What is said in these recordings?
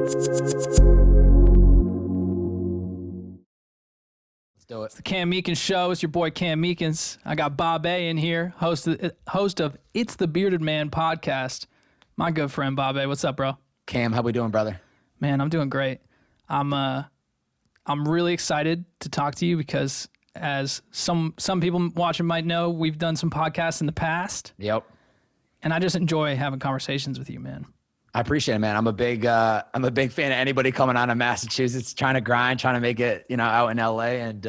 Do it. It's the Cam Meekins Show. It's your boy Cam Meekins. I got Bobbbaaaay in here, host of It's the Bearded Man podcast. My good friend Bobbbaaaay. What's up, bro? Cam, how we doing, brother? Man, I'm doing great. I'm really excited to talk to you because, as some people watching might know, we've done some podcasts in the past. Yep. And I just enjoy having conversations with you, man. I appreciate it, man. I'm a big fan of anybody coming out of Massachusetts, trying to grind, trying to make it, out in LA. And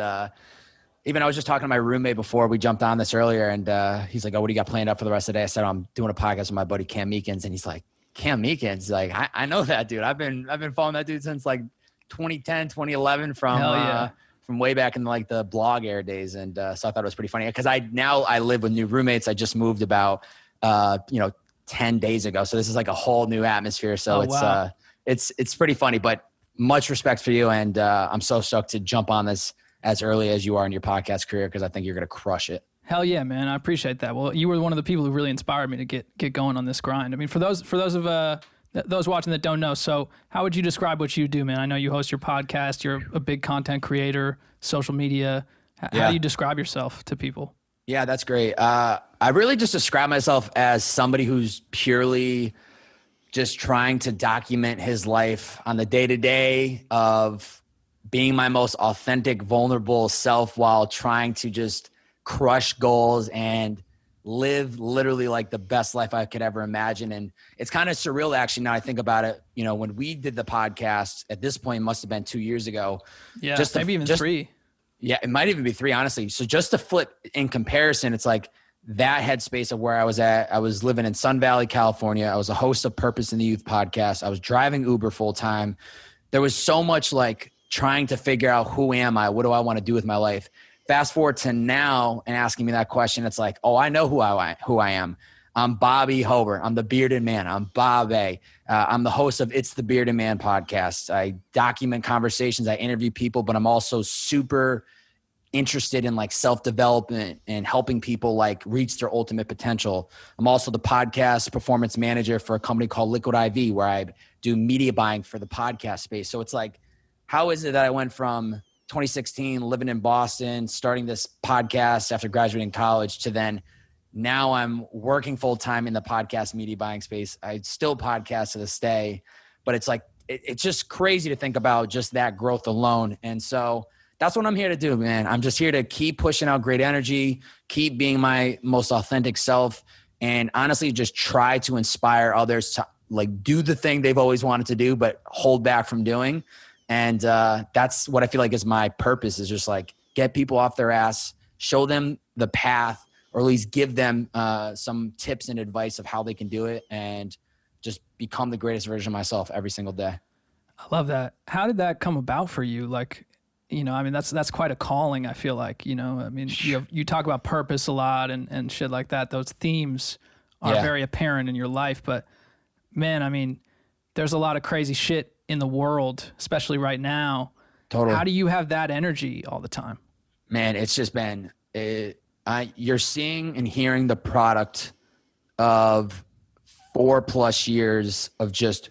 even I was just talking to my roommate before we jumped on this earlier, and he's like, "Oh, what do you got planned up for the rest of the day?" I said, "I'm doing a podcast with my buddy Cam Meekins," and he's like, "Cam Meekins, like I know that dude. I've been following that dude since like 2010, 2011 from way back in like the blog era days." And so I thought it was pretty funny because I live with new roommates. I just moved about 10 days ago. So this is like a whole new atmosphere. So it's pretty funny, but much respect for you. And I'm so stoked to jump on this as early as you are in your podcast career, because I think you're going to crush it. Hell yeah, man. I appreciate that. Well, you were one of the people who really inspired me to get going on this grind. I mean, for those watching that don't know, so how would you describe what you do, man? I know you host your podcast. You're a big content creator, social media. How do you describe yourself to people? Yeah, that's great. I really just describe myself as somebody who's purely just trying to document his life on the day-to-day of being my most authentic, vulnerable self while trying to just crush goals and live literally like the best life I could ever imagine. And it's kind of surreal, actually, now I think about it. When we did the podcast, at this point, it must have been 2 years ago. Yeah, maybe even 3. Yeah, it might even be 3, honestly. So just to flip in comparison, it's like that headspace of where I was at. I was living in Sun Valley, California. I was a host of Purpose in the Youth podcast. I was driving Uber full time. There was so much like trying to figure out, who am I? What do I want to do with my life? Fast forward to now and asking me that question, it's like, oh, I know who I am. I'm Bobby Hobert. I'm the Bearded Man. I'm Bobbbaaaay. I'm the host of It's the Bearded Man podcast. I document conversations. I interview people, but I'm also super interested in like self-development and helping people like reach their ultimate potential. I'm also the podcast performance manager for a company called Liquid IV, where I do media buying for the podcast space. So it's like, how is it that I went from 2016 living in Boston, starting this podcast after graduating college, to then now I'm working full-time in the podcast media buying space. I still podcast to this day, but it's like, it's just crazy to think about just that growth alone. And so that's what I'm here to do, man. I'm just here to keep pushing out great energy, keep being my most authentic self, and honestly, just try to inspire others to like do the thing they've always wanted to do, but hold back from doing. And that's what I feel like is my purpose, is just like get people off their ass, show them the path, or at least give them some tips and advice of how they can do it, and just become the greatest version of myself every single day. I love that. How did that come about for you? Like, I mean, that's quite a calling, I feel like, I mean, you talk about purpose a lot and shit like that. Those themes are very apparent in your life, but man, I mean, there's a lot of crazy shit in the world, especially right now. Totally. How do you have that energy all the time? Man, it's just been, you're seeing and hearing the product of 4+ years of just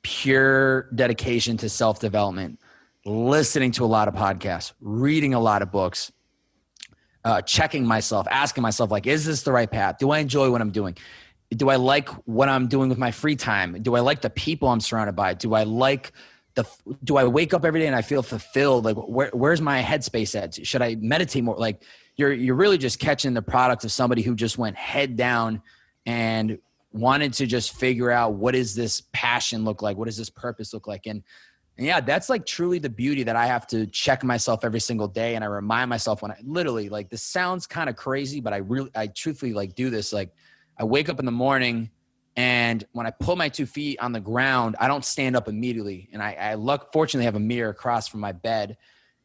pure dedication to self-development, listening to a lot of podcasts, reading a lot of books, checking myself, asking myself, like, is this the right path? Do I enjoy what I'm doing? Do I like what I'm doing with my free time? Do I like the people I'm surrounded by? Do I wake up every day and I feel fulfilled? Like, where's my headspace at? Should I meditate more? Like, you're really just catching the product of somebody who just went head down and wanted to just figure out, what does this passion look like? What does this purpose look like? And yeah, that's like truly the beauty that I have to check myself every single day. And I remind myself, when I literally, like, this sounds kind of crazy, but I truthfully like do this. Like, I wake up in the morning, and when I put my 2 feet on the ground, I don't stand up immediately. And I fortunately have a mirror across from my bed.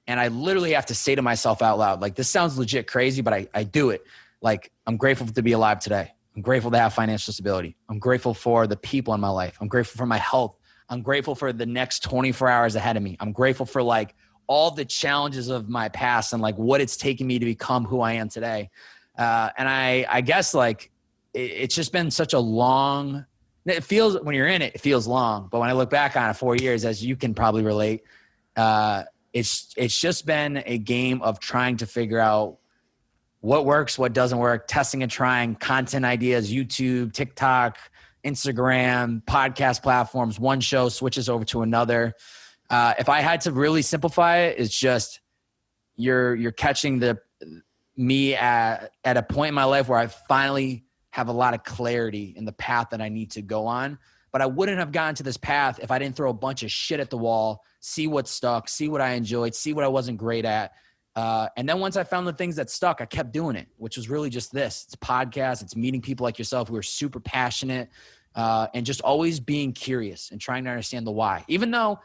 And I literally have to say to myself out loud, like, this sounds legit crazy, but I do it. Like, I'm grateful to be alive today. I'm grateful to have financial stability. I'm grateful for the people in my life. I'm grateful for my health. I'm grateful for the next 24 hours ahead of me. I'm grateful for like all the challenges of my past and like what it's taken me to become who I am today. And I guess like it's just been such a long it feels, when you're in it, it feels long. But when I look back on it, 4 years, as you can probably relate, it's just been a game of trying to figure out what works, what doesn't work, testing and trying content ideas, YouTube, TikTok, Instagram, podcast platforms. One show switches over to another. If I had to really simplify it, it's just you're catching me at a point in my life where I finally have a lot of clarity in the path that I need to go on. But I wouldn't have gotten to this path if I didn't throw a bunch of shit at the wall, see what stuck, see what I enjoyed, see what I wasn't great at. And then once I found the things that stuck, I kept doing it, which was really just this. It's podcasts. It's meeting people like yourself who are super passionate, and just always being curious and trying to understand the why. Even though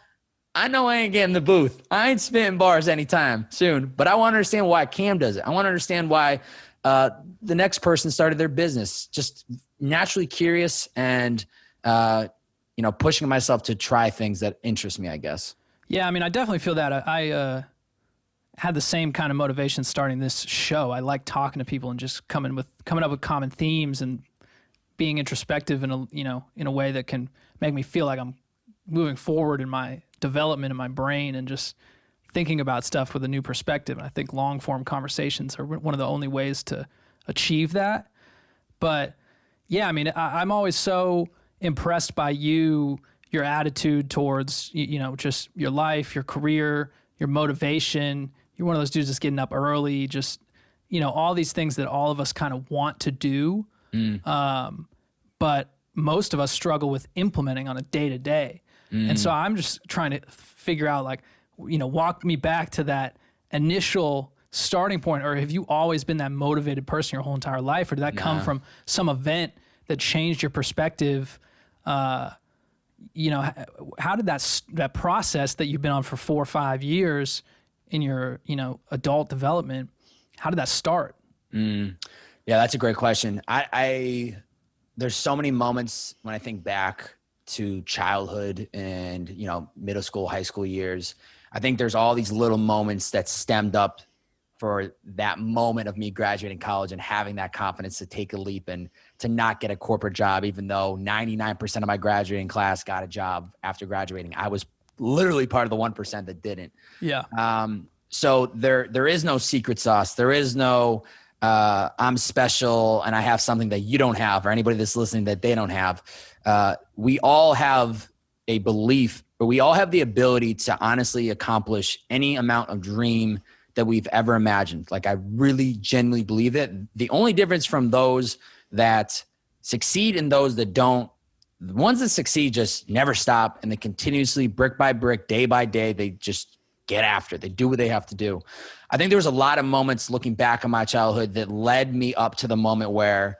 I know I ain't getting the booth. I ain't spitting bars anytime soon, but I want to understand why Cam does it. I want to understand why the next person started their business. Just naturally curious and, pushing myself to try things that interest me, I guess. Yeah, I mean, I definitely feel that. I had the same kind of motivation starting this show. I like talking to people and just coming up with common themes and being introspective in a way that can make me feel like I'm moving forward in my development in my brain and just thinking about stuff with a new perspective. And I think long form conversations are one of the only ways to achieve that. But yeah, I mean, I'm always so impressed by your attitude towards, just your life, your career, your motivation. You're one of those dudes that's getting up early, just, all these things that all of us kind of want to do. But most of us struggle with implementing on a day to day. And so I'm just trying to figure out, walk me back to that initial starting point. Or have you always been that motivated person your whole entire life? Or did that come from some event that changed your perspective? How did that process that you've been on for 4 or 5 years in your, adult development, how did that start? Yeah, that's a great question. There's so many moments when I think back to childhood and, middle school, high school years. I think there's all these little moments that stemmed up for that moment of me graduating college and having that confidence to take a leap and to not get a corporate job, even though 99% of my graduating class got a job after graduating. I was literally part of the 1% that didn't. Yeah. So there is no secret sauce. There is no, I'm special and I have something that you don't have, or anybody that's listening that they don't have. We all have a belief, but we all have the ability to honestly accomplish any amount of dream that we've ever imagined. Like, I really genuinely believe it. The only difference from those that succeed and those that don't, the ones that succeed just never stop, and they continuously, brick by brick, day by day, they just get after it. They do what they have to do. I think there was a lot of moments looking back on my childhood that led me up to the moment where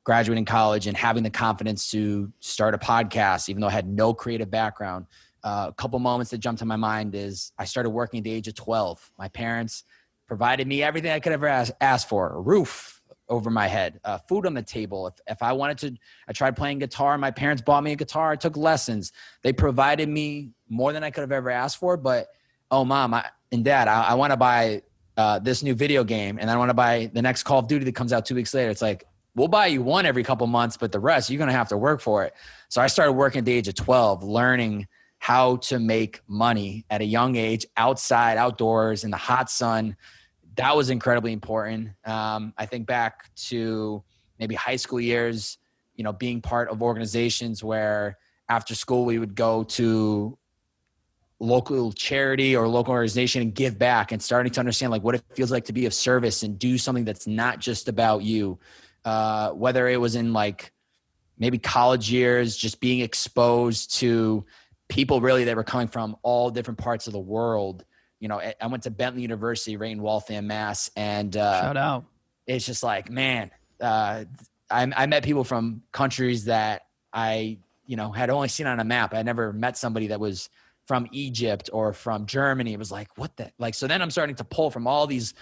graduating college and having the confidence to start a podcast, even though I had no creative background. A couple moments that jumped to my mind is I started working at the age of 12. My parents provided me everything I could ever ask for: a roof over my head, food on the table. If I wanted to, I tried playing guitar. My parents bought me a guitar. I took lessons. They provided me more than I could have ever asked for. But, oh, Mom and Dad, I want to buy this new video game, and I want to buy the next Call of Duty that comes out 2 weeks later. It's like, we'll buy you one every couple months, but the rest, you're going to have to work for it. So I started working at the age of 12, learning how to make money at a young age, outside, outdoors, in the hot sun. That was incredibly important. I think back to maybe high school years, being part of organizations where after school we would go to local charity or local organization and give back, and starting to understand like what it feels like to be of service and do something that's not just about you. Whether it was in like maybe college years, just being exposed to people really that were coming from all different parts of the world. I went to Bentley University right in Waltham, Mass. And shout out. It's just like, man, I met people from countries that I, had only seen on a map. I never met somebody that was from Egypt or from Germany. It was like, what the, like, so then I'm starting to pull from all these,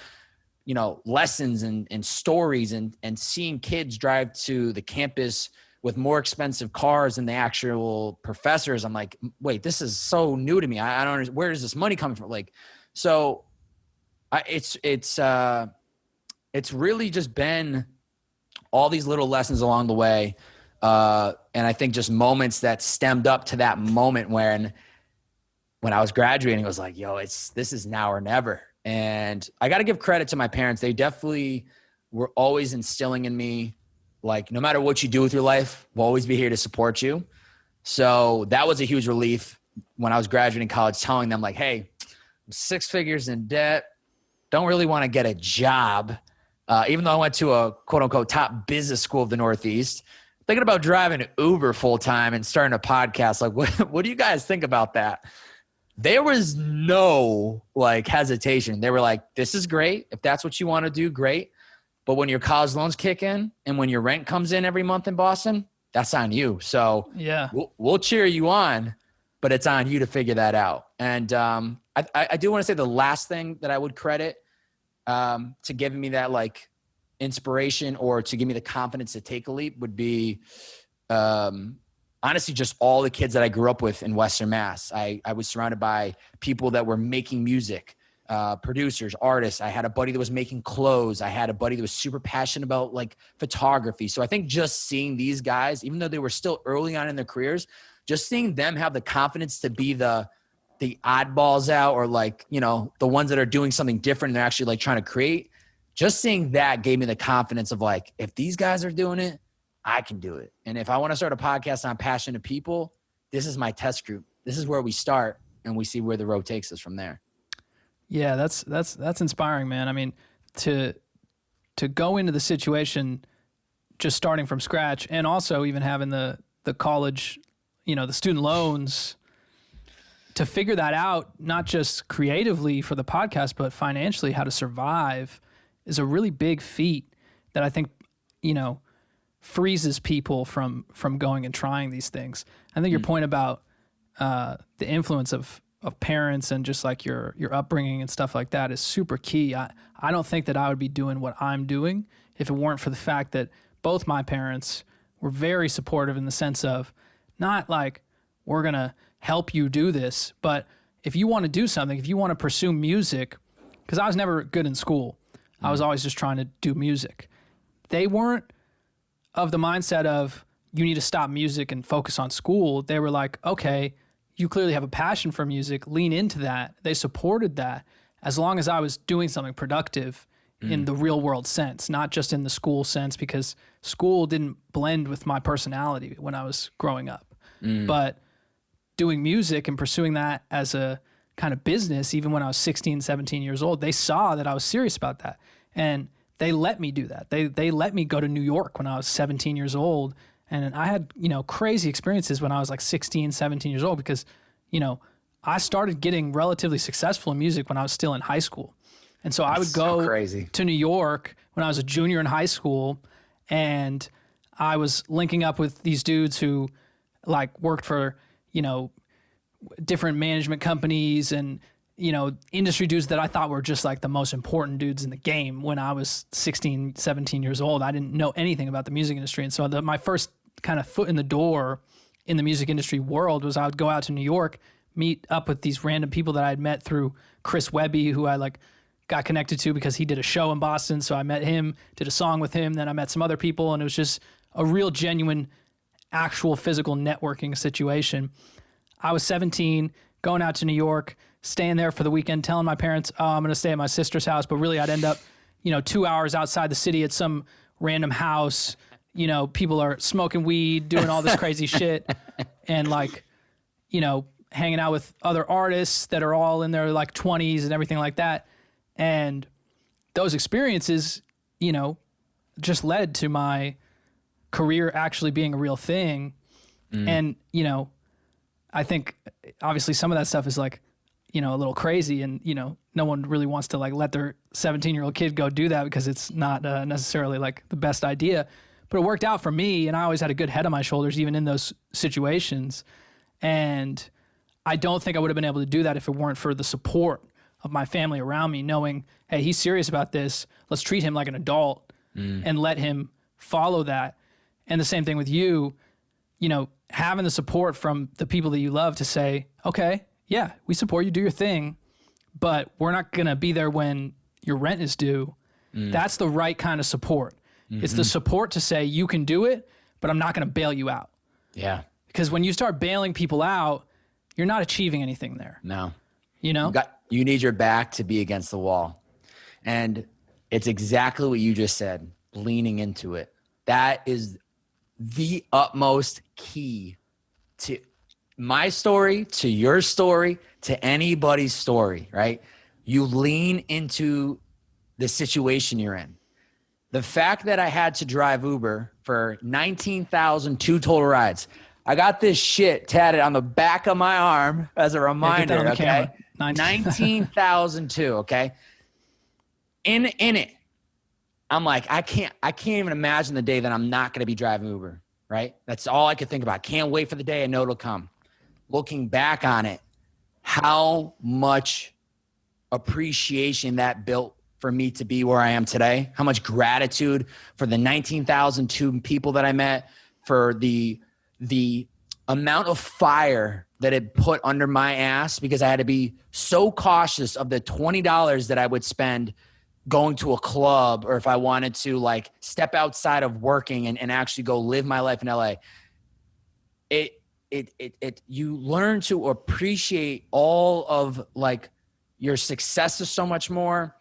lessons and stories and seeing kids drive to the campus with more expensive cars than the actual professors. I'm like, wait, this is so new to me. I don't understand. Where is this money coming from? Like, so it's really just been all these little lessons along the way. And And I think just moments that stemmed up to that moment when I was graduating, it was like, yo, this is now or never. And I got to give credit to my parents. They definitely were always instilling in me, like, no matter what you do with your life, we'll always be here to support you. So that was a huge relief when I was graduating college, telling them like, hey, I'm 6 figures in debt. Don't really want to get a job. Even though I went to a quote unquote top business school of the Northeast, thinking about driving Uber full time and starting a podcast. Like, what do you guys think about that? There was no like hesitation. They were like, this is great. If that's what you want to do, great. But when your college loans kick in and when your rent comes in every month in Boston, that's on you. So yeah, we'll cheer you on, but it's on you to figure that out. And I do want to say the last thing that I would credit to giving me that like inspiration or to give me the confidence to take a leap would be honestly just all the kids that I grew up with in Western Mass. I was surrounded by people that were making music, producers, artists. I had a buddy that was making clothes. I had a buddy that was super passionate about like photography. So I think just seeing these guys, even though they were still early on in their careers, just seeing them have the confidence to be the oddballs out, or like, you know, the ones that are doing something different and they're actually like trying to create, just seeing that gave me the confidence of like, if these guys are doing it, I can do it. And if I want to start a podcast on passionate people, this is my test group. This is where we start and we see where the road takes us from there. Yeah, that's inspiring, man. I mean, to go into the situation just starting from scratch, and also even having the college, you know, the student loans, to figure that out, not just creatively for the podcast, but financially, how to survive, is a really big feat that I think, you know, freezes people from going and trying these things. I think your point about the influence of parents and just like your upbringing and stuff like that is super key. I don't think that I would be doing what I'm doing if it weren't for the fact that both my parents were very supportive, in the sense of not like, we're going to help you do this, but if you want to do something, if you want to pursue music, because I was never good in school. I was always just trying to do music. They weren't of the mindset of, you need to stop music and focus on school. They were like, okay, you clearly have a passion for music, lean into that. They supported that as long as I was doing something productive in the real world sense, not just in the school sense, because school didn't blend with my personality when I was growing up. But doing music and pursuing that as a kind of business, even when I was 16, 17 years old, they saw that I was serious about that. And they let me do that. They let me go to New York when I was 17 years old. And I had, you know, crazy experiences when I was like 16, 17 years old, because, you know, I started getting relatively successful in music when I was still in high school. And so I would go to New York when I was a junior in high school, and I was linking up with these dudes who like worked for, you know, different management companies and, you know, industry dudes that I thought were just like the most important dudes in the game when I was 16, 17 years old. I didn't know anything about the music industry. And so my first kind of foot in the door in the music industry world was I would go out to New York, meet up with these random people that I had met through Chris Webby, who I like got connected to because he did a show in Boston. So I met him, did a song with him. Then I met some other people, and it was just a real genuine, actual physical networking situation. I was 17, going out to New York, staying there for the weekend, telling my parents, oh, I'm going to stay at my sister's house. But really I'd end up, you know, 2 hours outside the city at some random house. You know, people are smoking weed, doing all this crazy shit, and like, you know, hanging out with other artists that are all in their like 20s and everything like that. And those experiences, you know, just led to my career actually being a real thing. And, you know, I think obviously some of that stuff is like, you know, a little crazy, and, you know, no one really wants to like let their 17-year-old kid go do that because it's not necessarily like the best idea, but it worked out for me. And I always had a good head on my shoulders, even in those situations. And I don't think I would have been able to do that if it weren't for the support of my family around me, knowing, hey, he's serious about this. Let's treat him like an adult and let him follow that. And the same thing with you, you know, having the support from the people that you love to say, okay, yeah, we support you, do your thing, but we're not going to be there when your rent is due. That's the right kind of support. It's the support to say, you can do it, but I'm not going to bail you out. Yeah. Because when you start bailing people out, you're not achieving anything there. No. You know? You need your back to be against the wall. And it's exactly what you just said, leaning into it. That is the utmost key to my story, to your story, to anybody's story, right? You lean into the situation you're in. The fact that I had to drive Uber for 19,002 total rides. I got this shit tatted on the back of my arm as a reminder, yeah, okay? 19,002, okay? In it, I'm like, I can't even imagine the day that I'm not going to be driving Uber, right? That's all I could think about. Can't wait for the day I know it'll come. Looking back on it, how much appreciation that built for me to be where I am today, how much gratitude for the 19,002 people that I met, for the amount of fire that it put under my ass, because I had to be so cautious of the $20 that I would spend going to a club, or if I wanted to like step outside of working and actually go live my life in LA. You learn to appreciate all of like your successes so much more.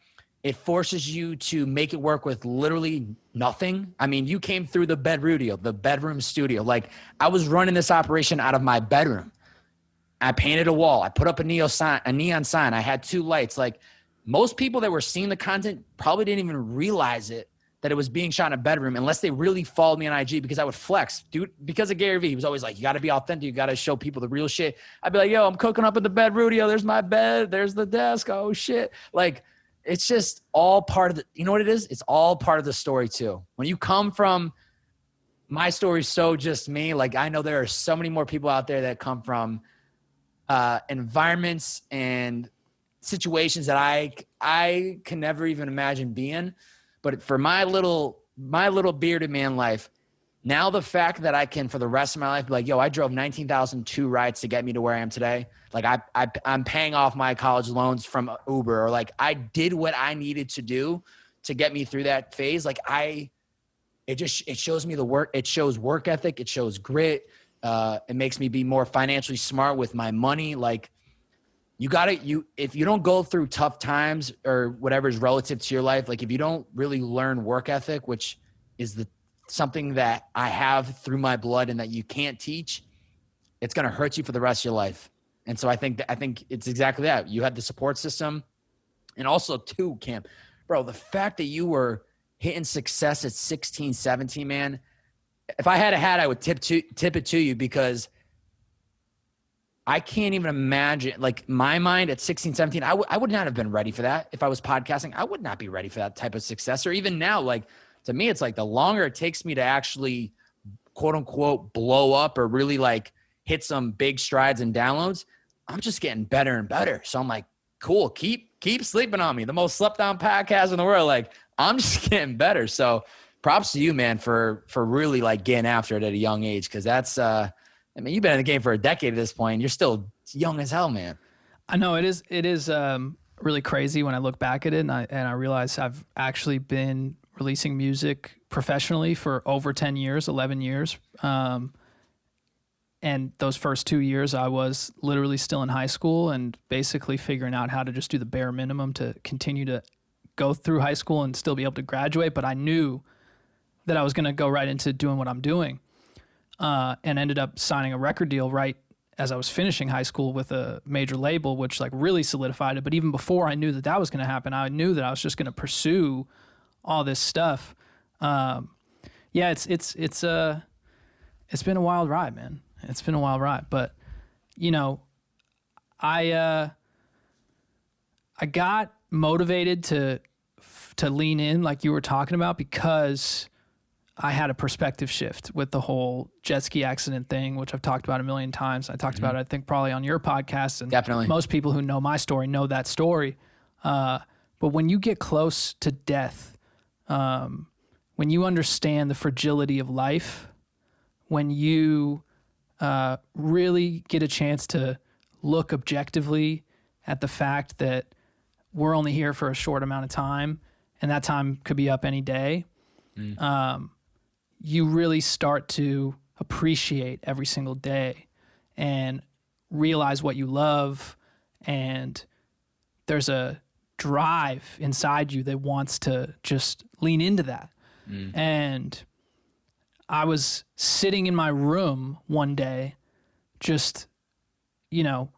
It forces you to make it work with literally nothing. I mean, you came through the bedroom studio. Like, I was running this operation out of my bedroom. I painted a wall. I put up a neon sign. I had 2 lights. Like, most people that were seeing the content probably didn't even realize that it was being shot in a bedroom, unless they really followed me on IG, because I would flex, dude. Because of Gary Vee, he was always like, you got to be authentic. You got to show people the real shit. I'd be like, yo, I'm cooking up at the bedroom. There's my bed. There's the desk. Oh shit. Like, it's just all part of the, you know what it is? It's all part of the story too. When you come from, my story's so just me. Like, I know there are so many more people out there that come from environments and situations that I can never even imagine being. But for my little bearded man life, now the fact that I can, for the rest of my life, be like, yo, I drove 19,002 rides to get me to where I am today. Like, I'm paying off my college loans from Uber, or like, I did what I needed to do to get me through that phase. Like, it shows me the work. It shows work ethic. It shows grit. It makes me be more financially smart with my money. Like, if you don't go through tough times or whatever is relative to your life, like if you don't really learn work ethic, which is something that I have through my blood and that you can't teach, it's going to hurt you for the rest of your life. And so I think it's exactly that. You had the support system, and also too, Cam, bro, the fact that you were hitting success at 16, 17, man, if I had a hat, I would tip it to you, because I can't even imagine, like, my mind at 16, 17, I would not have been ready for that. If I was podcasting, I would not be ready for that type of success. Or even now, like, to me, it's like the longer it takes me to actually, quote unquote, blow up or really like hit some big strides and downloads, I'm just getting better and better. So I'm like, cool, keep sleeping on me. The most slept on podcast in the world. Like, I'm just getting better. So props to you, man, for really like getting after it at a young age. Cause that's, I mean, you've been in the game for a decade at this point. You're still young as hell, man. I know it is really crazy when I look back at it, and I realize I've actually been releasing music professionally for over 10 years, 11 years. And those first 2 years, I was literally still in high school and basically figuring out how to just do the bare minimum to continue to go through high school and still be able to graduate. But I knew that I was going to go right into doing what I'm doing, and ended up signing a record deal right as I was finishing high school with a major label, which like really solidified it. But even before I knew that was going to happen, I knew that I was just going to pursue all this stuff. Yeah, it's been a wild ride, man. It's been a wild ride, but you know, I got motivated to lean in, like you were talking about, because I had a perspective shift with the whole jet ski accident thing, which I've talked about a million times. I talked about it, I think, probably on your podcast, and definitely most people who know my story know that story. But when you get close to death, when you understand the fragility of life, when you really get a chance to look objectively at the fact that we're only here for a short amount of time, and that time could be up any day, you really start to appreciate every single day and realize what you love. And there's a drive inside you that wants to just lean into that. And I was sitting in my room one day, just, you know,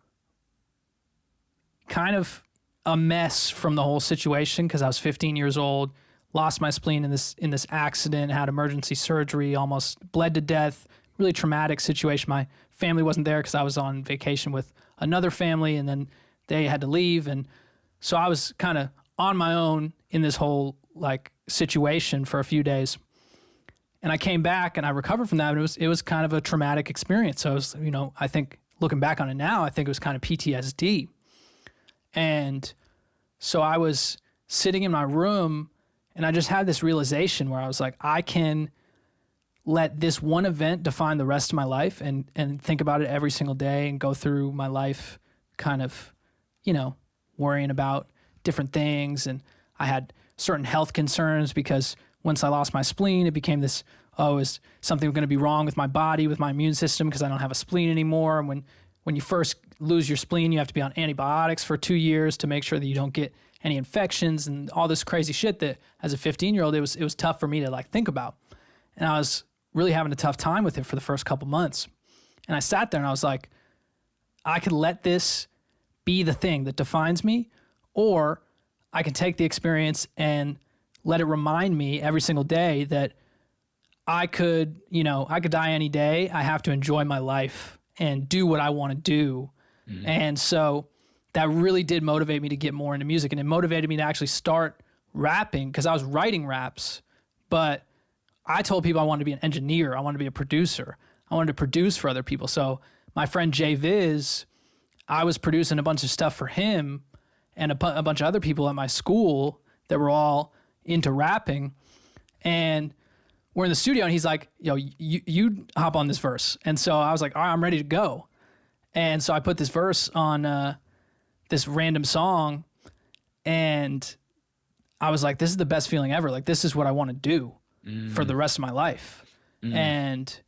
kind of a mess from the whole situation because I was 15 years old, lost my spleen in this accident, had emergency surgery, almost bled to death, really traumatic situation. My family wasn't there because I was on vacation with another family, and then they had to leave. And so I was kind of on my own in this whole like situation for a few days. And I came back and I recovered from that. And it was kind of a traumatic experience. So it was, you know, I think looking back on it now, I think it was kind of PTSD. And so I was sitting in my room and I just had this realization where I was like, I can let this one event define the rest of my life and think about it every single day and go through my life kind of, you know, worrying about different things. And I had certain health concerns because once I lost my spleen, it became this, is something going to be wrong with my body, with my immune system because I don't have a spleen anymore. And when you first lose your spleen, you have to be on antibiotics for 2 years to make sure that you don't get any infections and all this crazy shit that as a 15-year-old, it was tough for me to like think about. And I was really having a tough time with it for the first couple months. And I sat there and I was like, I could let this be the thing that defines me, or I can take the experience and let it remind me every single day that I could die any day. I have to enjoy my life and do what I want to do. And so that really did motivate me to get more into music. And it motivated me to actually start rapping because I was writing raps, but I told people I wanted to be an engineer. I wanted to be a producer. I wanted to produce for other people. So my friend Jay Viz, I was producing a bunch of stuff for him and a bunch of other people at my school that were all into rapping. And we're in the studio and he's like, yo, you hop on this verse. And so I was like, all right, I'm ready to go. And so I put this verse on this random song and I was like, this is the best feeling ever. Like, this is what I want to do for the rest of my life. And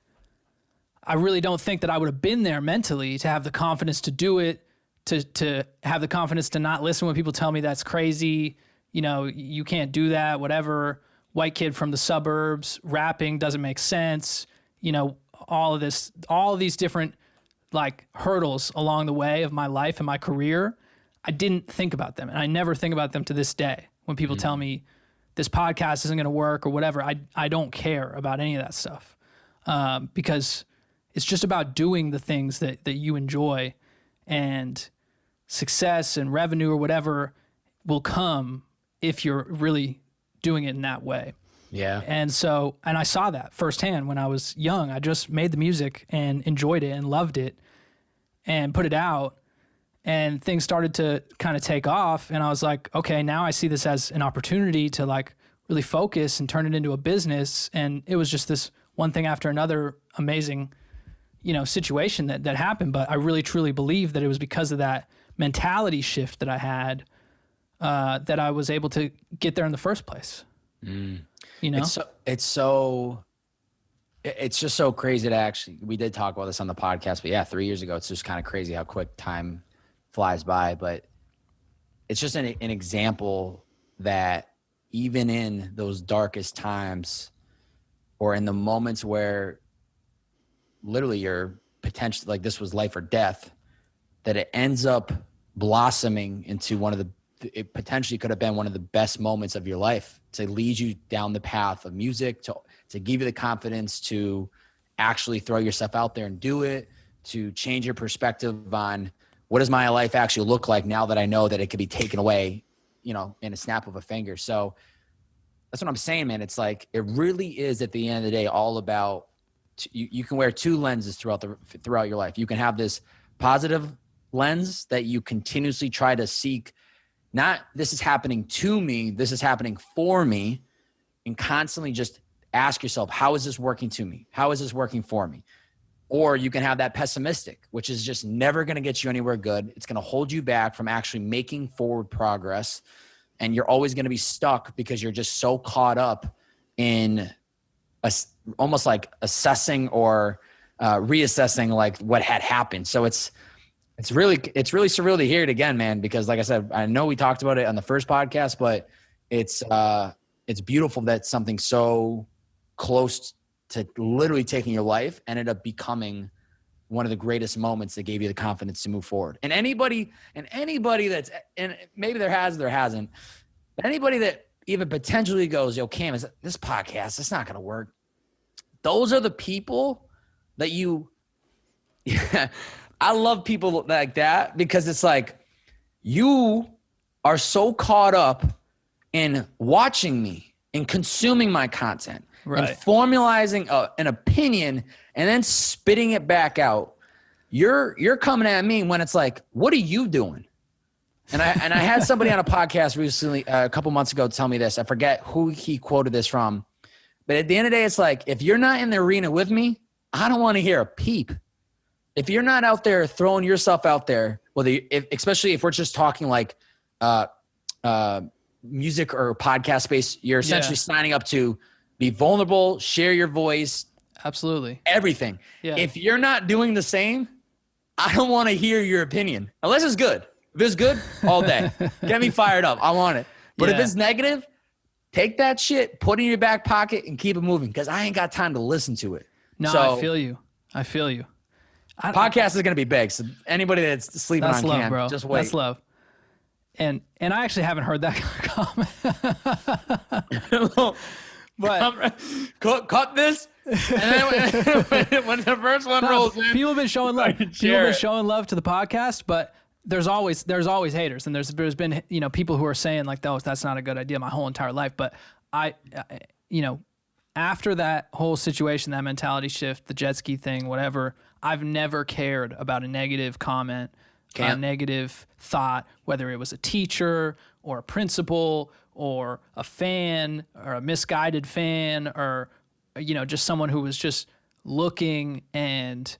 I really don't think that I would have been there mentally to have the confidence to do it, to have the confidence to not listen when people tell me that's crazy. You know, you can't do that, whatever. White kid from the suburbs, rapping doesn't make sense. You know, all of these different like hurdles along the way of my life and my career. I didn't think about them. And I never think about them to this day. When people tell me this podcast isn't going to work or whatever, I don't care about any of that stuff. Because it's just about doing the things that you enjoy, and success and revenue or whatever will come if you're really doing it in that way. Yeah. And so, and I saw that firsthand when I was young. I just made the music and enjoyed it and loved it and put it out, and things started to kind of take off. And I was like, okay, now I see this as an opportunity to like really focus and turn it into a business. And it was just this one thing after another amazing, you know, situation that happened. But I really truly believe that it was because of that mentality shift that I had, that I was able to get there in the first place. You know, it's just so crazy to actually, we did talk about this on the podcast, but yeah, 3 years ago, it's just kind of crazy how quick time flies by. But it's just an example that even in those darkest times, or in the moments where literally you're potentially like this was life or death, that it ends up blossoming into it potentially could have been one of the best moments of your life, to lead you down the path of music, to give you the confidence to actually throw yourself out there and do it, to change your perspective on what does my life actually look like now that I know that it could be taken away, you know, in a snap of a finger. So that's what I'm saying, man. It's like, it really is at the end of the day all about, you can wear two lenses throughout your life. You can have this positive lens that you continuously try to seek, not this is happening to me, this is happening for me, and constantly just ask yourself, how is this working to me? How is this working for me? Or you can have that pessimistic, which is just never going to get you anywhere good. It's going to hold you back from actually making forward progress. And you're always going to be stuck because you're just so caught up in almost like assessing or reassessing like what had happened. So it's really surreal to hear it again, man, because like I said, I know we talked about it on the first podcast, but it's beautiful that something so close to literally taking your life ended up becoming one of the greatest moments that gave you the confidence to move forward. And anybody that's, and maybe there hasn't, but anybody that even potentially goes, yo, Cam, is this podcast, it's not going to work. Those are the people that I love people like that, because it's like, you are so caught up in watching me and consuming my content, right, and formalizing an opinion and then spitting it back out. You're coming at me when it's like, what are you doing? And I had somebody on a podcast recently, a couple months ago, tell me this. I forget who he quoted this from, but at the end of the day, it's like, if you're not in the arena with me, I don't want to hear a peep. If you're not out there throwing yourself out there, especially if we're just talking like music or podcast space, you're essentially signing up to be vulnerable, share your voice. Absolutely. Everything. Yeah. If you're not doing the same, I don't want to hear your opinion. Unless it's good. If it's good, all day. Get me fired up. I want it. But if it's negative, take that shit, put it in your back pocket, and keep it moving, because I ain't got time to listen to it. No, so, I feel you. Podcast is going to be big. So anybody that's sleeping on love, Cam, bro. Just wait. That's love. And I actually haven't heard that comment. But cut this. And then when the first one rolls in, people have been showing love. People have been showing love to the podcast, but there's always haters, and there's been people who are saying like, "Oh, that's not a good idea," my whole entire life. But I after that whole situation, that mentality shift, the jet ski thing, whatever, I've never cared about a negative comment, a negative thought, whether it was a teacher or a principal or a fan or a misguided fan or, just someone who was just looking, and,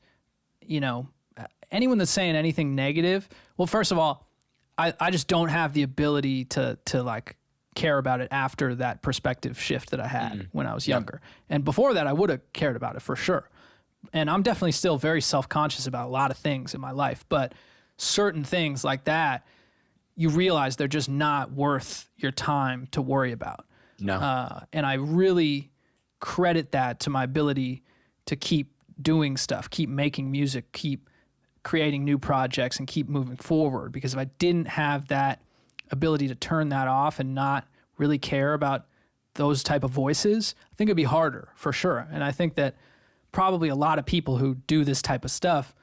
anyone that's saying anything negative. Well, first of all, I just don't have the ability to like care about it after that perspective shift that I had when I was younger. And before that, I would have cared about it for sure. And I'm definitely still very self-conscious about a lot of things in my life, but certain things like that, you realize they're just not worth your time to worry about. No. And I really credit that to my ability to keep doing stuff, keep making music, keep creating new projects, and keep moving forward. Because if I didn't have that ability to turn that off and not really care about those type of voices, I think it'd be harder for sure. And I think that probably a lot of people who do this type of stuff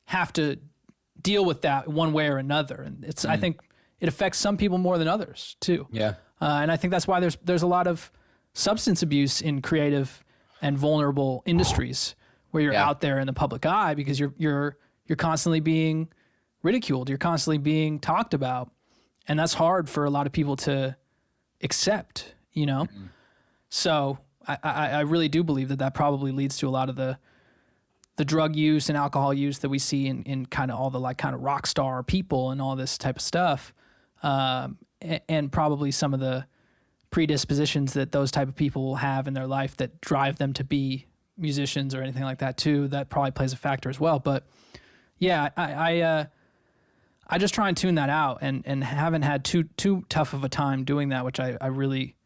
have to deal with that one way or another. And I think it affects some people more than others too. Yeah. And I think that's why there's a lot of substance abuse in creative and vulnerable industries where you're out there in the public eye, because you're constantly being ridiculed. You're constantly being talked about. And that's hard for a lot of people to accept, So I really do believe that probably leads to a lot of the drug use and alcohol use that we see in kind of all the like kind of rock star people and all this type of stuff. And probably some of the predispositions that those type of people will have in their life that drive them to be musicians or anything like that too. That probably plays a factor as well. But yeah, I just try and tune that out, and haven't had too tough of a time doing that, which I really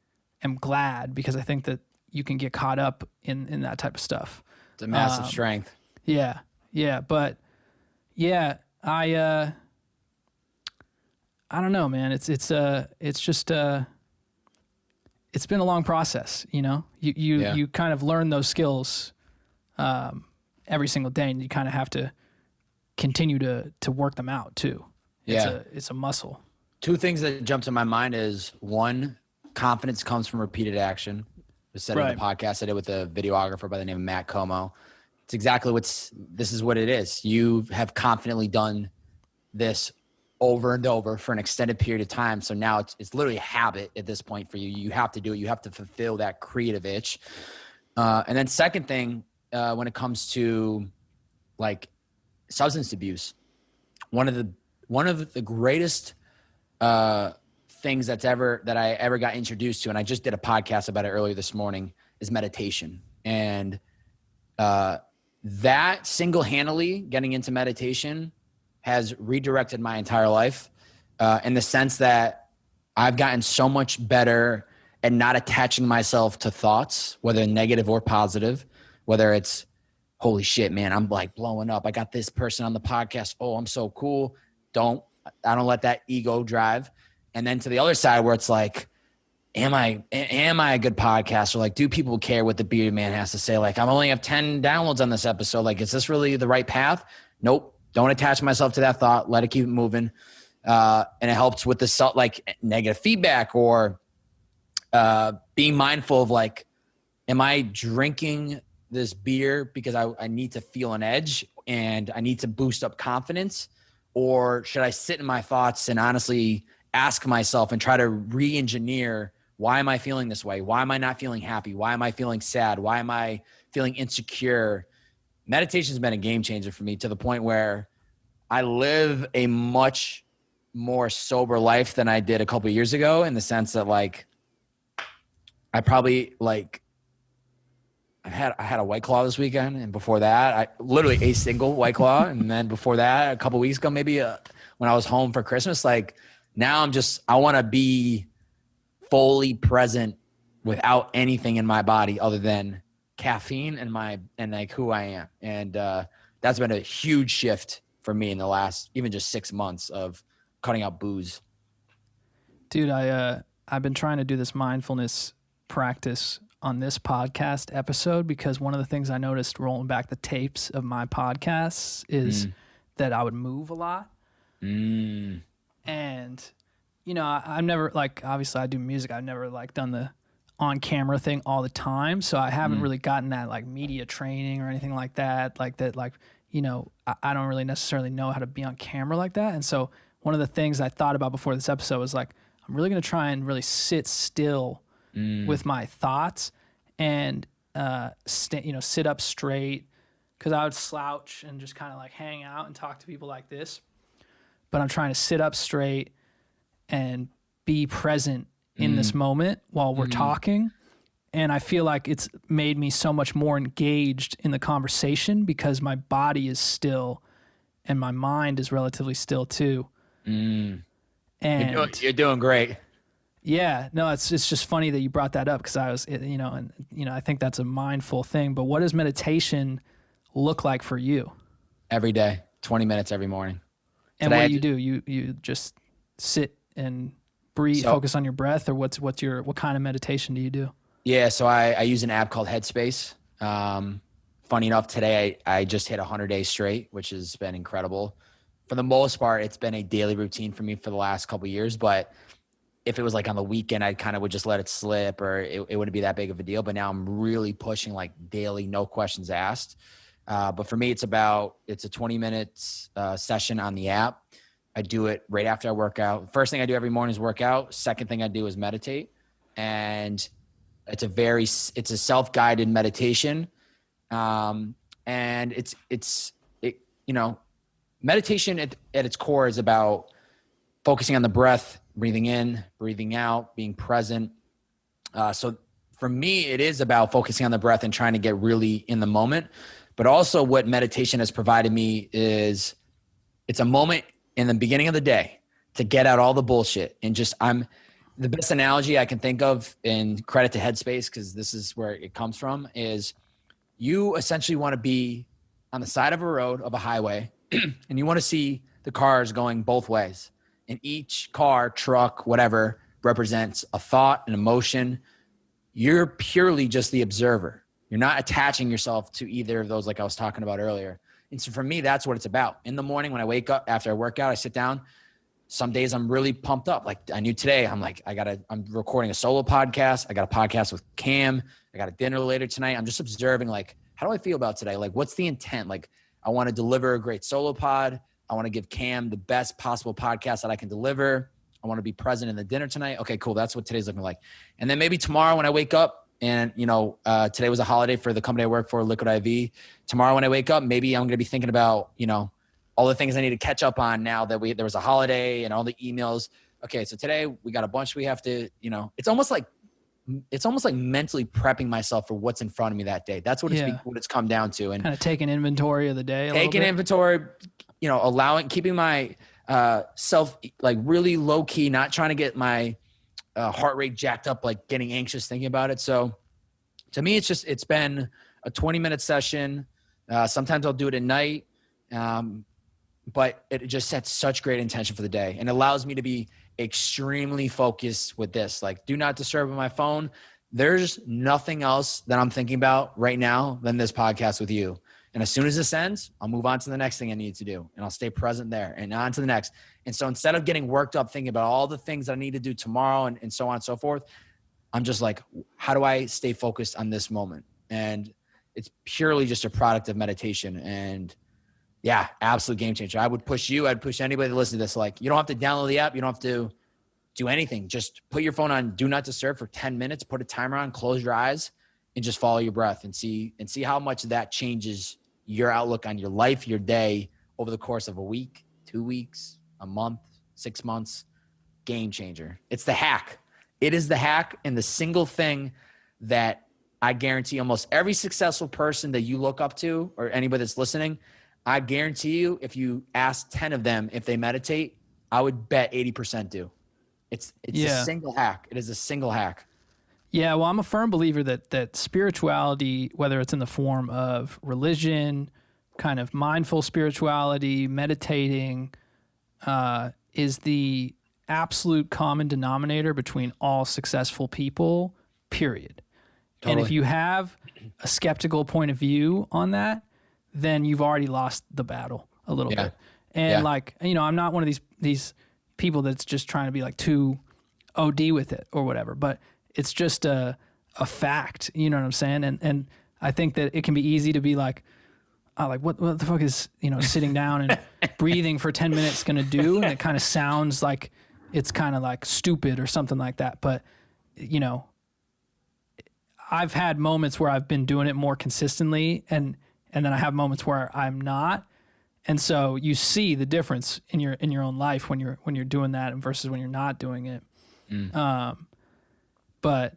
am glad, because I think that you can get caught up in that type of stuff. It's a massive strength. Yeah. But yeah, I don't know, man. It's just it's been a long process, you kind of learn those skills every single day, and you kind of have to continue to work them out too. It's a muscle. Two things that jump to my mind is, one, confidence comes from repeated action. I said in the podcast I did with a videographer by the name of Matt Como. It's exactly this is what it is. You have confidently done this over and over for an extended period of time. So now it's literally a habit at this point for you. You have to do it. You have to fulfill that creative itch. And then second thing, when it comes to like substance abuse, one of the greatest things that I ever got introduced to, and I just did a podcast about it earlier this morning, is meditation. And that single-handedly getting into meditation has redirected my entire life in the sense that I've gotten so much better at not attaching myself to thoughts, whether negative or positive, whether it's, holy shit, man, I'm like blowing up. I got this person on the podcast. Oh, I'm so cool. I don't let that ego drive. And then to the other side where it's like, am I a good podcaster? Like, do people care what the bearded man has to say? Like, I only have 10 downloads on this episode. Like, is this really the right path? Nope. Don't attach myself to that thought. Let it keep moving. And it helps with the like negative feedback or being mindful of like, am I drinking this beer because I need to feel an edge and I need to boost up confidence? Or should I sit in my thoughts and honestly ask myself and try to re-engineer, why am I feeling this way? Why am I not feeling happy? Why am I feeling sad? Why am I feeling insecure? Meditation has been a game changer for me to the point where I live a much more sober life than I did a couple of years ago, in the sense that like, I probably like, I had a White Claw this weekend, and before that, I literally a single White Claw, and then before that, a couple of weeks ago, maybe when I was home for Christmas. Like now, I want to be fully present without anything in my body other than caffeine and like who I am, and that's been a huge shift for me in the last even just 6 months of cutting out booze. Dude, I've been trying to do this mindfulness practice on this podcast episode because one of the things I noticed rolling back the tapes of my podcasts is that I would move a lot. And, you know, I've never, like, obviously I do music. I've never like done the on camera thing all the time. So I haven't really gotten that like media training or anything like that. Like, you know, I don't really necessarily know how to be on camera like that. And so one of the things I thought about before this episode was like, I'm really going to try and really sit still with my thoughts and sit up straight, because I would slouch and just kind of like hang out and talk to people like this. But I'm trying to sit up straight and be present in this moment while we're talking. And I feel like it's made me so much more engaged in the conversation because my body is still and my mind is relatively still too. And You're doing great. Yeah, no, it's just funny that you brought that up because I was, I think that's a mindful thing. But what does meditation look like for you? Every day, 20 minutes every morning. And what do you do? You just sit and breathe, focus on your breath, or what kind of meditation do you do? Yeah, so I use an app called Headspace. Funny enough, today I just hit 100 days straight, which has been incredible. For the most part, it's been a daily routine for me for the last couple of years, but if it was like on the weekend, I kind of would just let it slip, or it wouldn't be that big of a deal. But now I'm really pushing like daily, no questions asked. But for me, it's a 20 minutes session on the app. I do it right after I work out. First thing I do every morning is work out. Second thing I do is meditate. And it's a self-guided meditation. And meditation at its core is about focusing on the breath, breathing in, breathing out, being present. So for me, it is about focusing on the breath and trying to get really in the moment. But also what meditation has provided me is it's a moment in the beginning of the day to get out all the bullshit. And the best analogy I can think of, and credit to Headspace, because this is where it comes from, is you essentially want to be on the side of a road, of a highway, and you want to see the cars going both ways. And each car, truck, whatever, represents a thought, an emotion. You're purely just the observer. You're not attaching yourself to either of those, like I was talking about earlier. And so for me, that's what it's about. In the morning when I wake up, after I work out, I sit down. Some days I'm really pumped up. Like I knew today, I'm recording a solo podcast. I got a podcast with Cam. I got a dinner later tonight. I'm just observing, like, how do I feel about today? Like, what's the intent? Like, I want to deliver a great solo pod. I want to give Cam the best possible podcast that I can deliver. I want to be present in the dinner tonight. Okay, cool. That's what today's looking like. And then maybe tomorrow when I wake up, and today was a holiday for the company I work for, Liquid IV. Tomorrow when I wake up, maybe I'm going to be thinking about, all the things I need to catch up on now that there was a holiday and all the emails. Okay, so today we got a bunch we have to, it's almost like it's almost like mentally prepping myself for what's in front of me that day. That's what it's come down to. And kind of taking inventory of the day. Taking inventory, keeping my self like really low key, not trying to get my heart rate jacked up, like getting anxious thinking about it. So to me, it's been a 20-minute session. Sometimes I'll do it at night. But it just sets such great intention for the day and allows me to be extremely focused with this. Like, do not disturb on my phone. There's nothing else that I'm thinking about right now than this podcast with you. And as soon as this ends, I'll move on to the next thing I need to do, and I'll stay present there and on to the next. And so instead of getting worked up thinking about all the things I need to do tomorrow and so on and so forth, I'm just like, how do I stay focused on this moment? And it's purely just a product of meditation. And yeah, absolute game changer. I would push you. I'd push anybody to listen to this. Like, you don't have to download the app. You don't have to do anything. Just put your phone on do not disturb for 10 minutes, put a timer on, close your eyes, and just follow your breath and see how much that changes your outlook on your life, your day over the course of a week, 2 weeks, a month, 6 months. Game changer. It's the hack. It is the hack and the single thing that I guarantee almost every successful person that you look up to or anybody that's listening, I guarantee you, if you ask 10 of them if they meditate, I would bet 80% do. It's a single hack. It is a single hack. Yeah, well, I'm a firm believer that spirituality, whether it's in the form of religion, kind of mindful spirituality, meditating, is the absolute common denominator between all successful people, period. Totally. And if you have a skeptical point of view on that, then you've already lost the battle a little bit. And I'm not one of these people that's just trying to be like too OD with it or whatever, but it's just a fact, you know what I'm saying? And I think that it can be easy to be like, what the fuck is, sitting down and breathing for 10 minutes going to do? And it kind of sounds like it's kind of like stupid or something like that. But, I've had moments where I've been doing it more consistently and then I have moments where I'm not. And so you see the difference in your own life when you're doing that versus when you're not doing it. But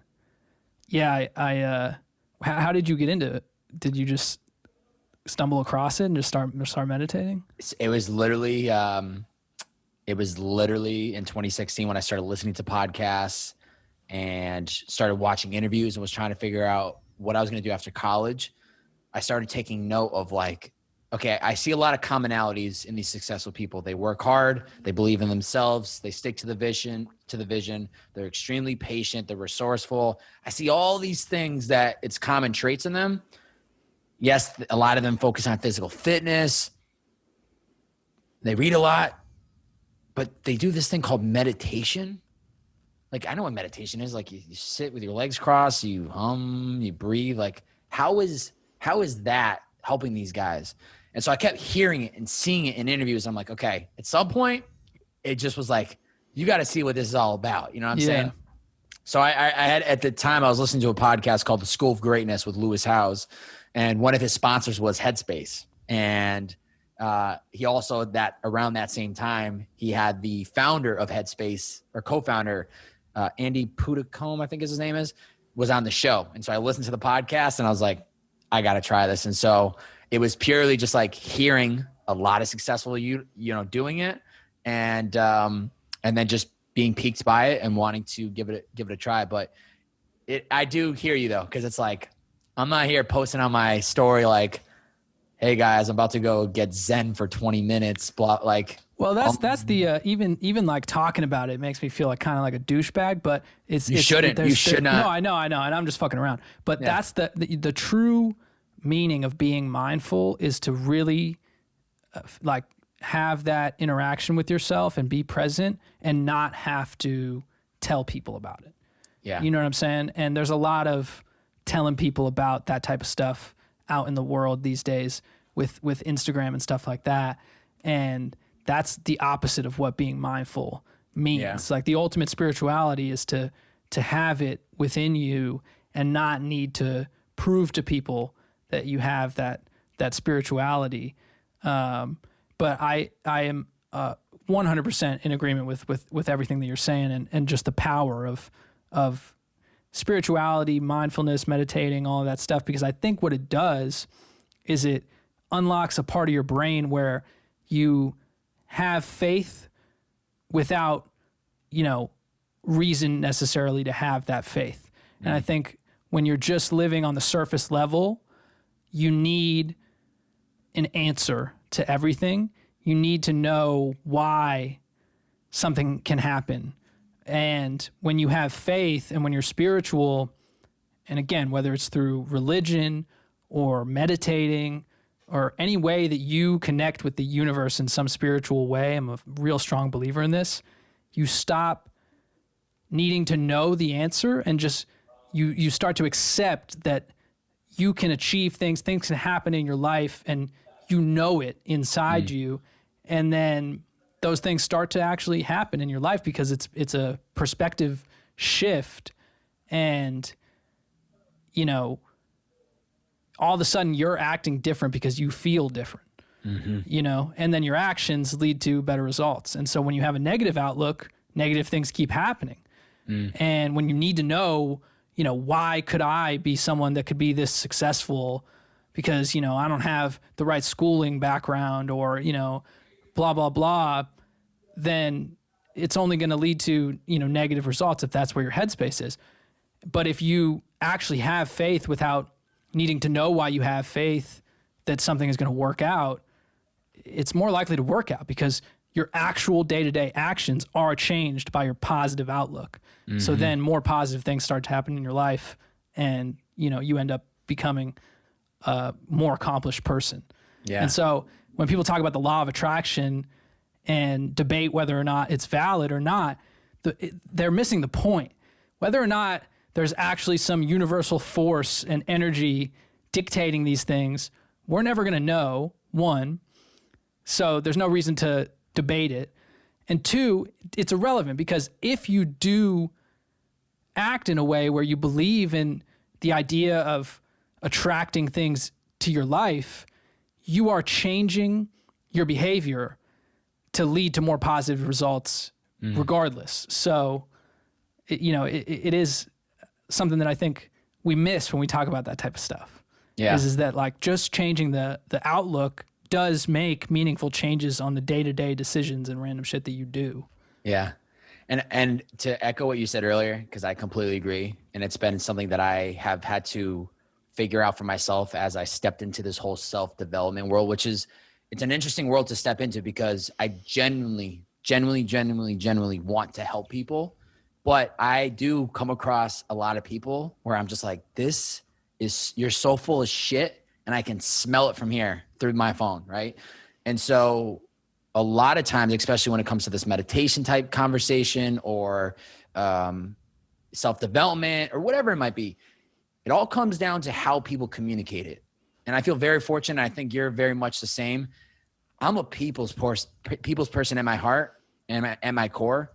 yeah, I how did you get into it? Did you just stumble across it and just start meditating? It was literally in 2016 when I started listening to podcasts and started watching interviews and was trying to figure out what I was going to do after college. I started taking note of like, okay, I see a lot of commonalities in these successful people. They work hard. They believe in themselves. They stick to the vision. They're extremely patient. They're resourceful. I see all these things that it's common traits in them. Yes, a lot of them focus on physical fitness. They read a lot, but they do this thing called meditation. Like, I know what meditation is. Like, you sit with your legs crossed, you hum, you breathe. Like, how is that helping these guys? And so I kept hearing it and seeing it in interviews. I'm like, okay, at some point, it just was like, you got to see what this is all about. You know what I'm saying? So I had, at the time, I was listening to a podcast called The School of Greatness with Lewis Howes. And one of his sponsors was Headspace. And he also, around that same time, he had the founder of Headspace, or co-founder, Andy Puddicombe, I think his name is, was on the show. And so I listened to the podcast and I was like, I got to try this. And so it was purely just like hearing a lot of successful, doing it. And then just being piqued by it and wanting to give it a try. But I do hear you though. 'Cause it's like, I'm not here posting on my story, like, hey guys, I'm about to go get Zen for 20 minutes. Blah, like, well, that's the even like talking about it makes me feel like kind of like a douchebag, but you should not. No, I know, and I'm just fucking around. But that's the true meaning of being mindful is to really like have that interaction with yourself and be present and not have to tell people about it. Yeah, you know what I'm saying? And there's a lot of telling people about that type of stuff out in the world these days with Instagram and stuff like that, and that's the opposite of what being mindful means. Yeah. Like the ultimate spirituality is to have it within you and not need to prove to people that you have that spirituality. But I am 100% in agreement with everything that you're saying and just the power of spirituality, mindfulness, meditating, all of that stuff, because I think what it does is it unlocks a part of your brain where you have faith without, reason necessarily to have that faith. And I think when you're just living on the surface level, you need an answer to everything. You need to know why something can happen. And when you have faith and when you're spiritual, and again, whether it's through religion or meditating or any way that you connect with the universe in some spiritual way, I'm a real strong believer in this, you stop needing to know the answer and just you start to accept that you can achieve things can happen in your life, and you know it inside you. And then those things start to actually happen in your life because it's a perspective shift. And, all of a sudden you're acting different because you feel different, and then your actions lead to better results. And so when you have a negative outlook, negative things keep happening. And when you need to know, why could I be someone that could be this successful? Because, I don't have the right schooling background or, blah, blah, blah, then it's only going to lead to, negative results if that's where your headspace is. But if you actually have faith without needing to know why you have faith that something is going to work out, it's more likely to work out because your actual day-to-day actions are changed by your positive outlook. So then more positive things start to happen in your life, and, you end up becoming a more accomplished person. Yeah. And so when people talk about the law of attraction and debate whether or not it's valid or not, they're missing the point. Whether or not there's actually some universal force and energy dictating these things, we're never going to know, one. So there's no reason to debate it. And two, it's irrelevant because if you do act in a way where you believe in the idea of attracting things to your life, you are changing your behavior to lead to more positive results regardless. So, it is something that I think we miss when we talk about that type of stuff. Yeah. Is that like just changing the outlook does make meaningful changes on the day-to-day decisions and random shit that you do. Yeah. And to echo what you said earlier, because I completely agree. And it's been something that I have had to figure out for myself as I stepped into this whole self-development world, which is, it's an interesting world to step into because I genuinely want to help people. But I do come across a lot of people where I'm just like, you're so full of shit and I can smell it from here through my phone, right? And so a lot of times, especially when it comes to this meditation type conversation or self-development or whatever it might be, it all comes down to how people communicate it. And I feel very fortunate. I think you're very much the same. I'm a people's person at my heart and at my core.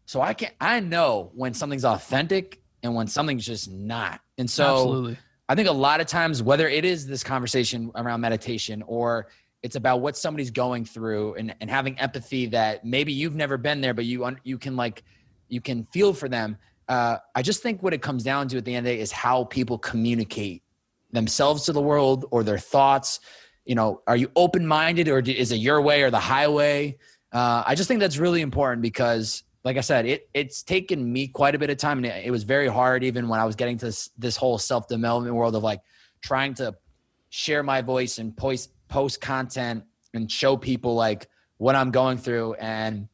So I know when something's authentic and when something's just not. And so absolutely. I think a lot of times, whether it is this conversation around meditation or it's about what somebody's going through and having empathy that maybe you've never been there, but you can feel for them. I just think what it comes down to at the end of the day is how people communicate themselves to the world or their thoughts. Are you open-minded or is it your way or the highway? I just think that's really important because, like I said, it's taken me quite a bit of time, and it was very hard even when I was getting to this whole self-development world of like trying to share my voice and post content and show people like what I'm going through. And,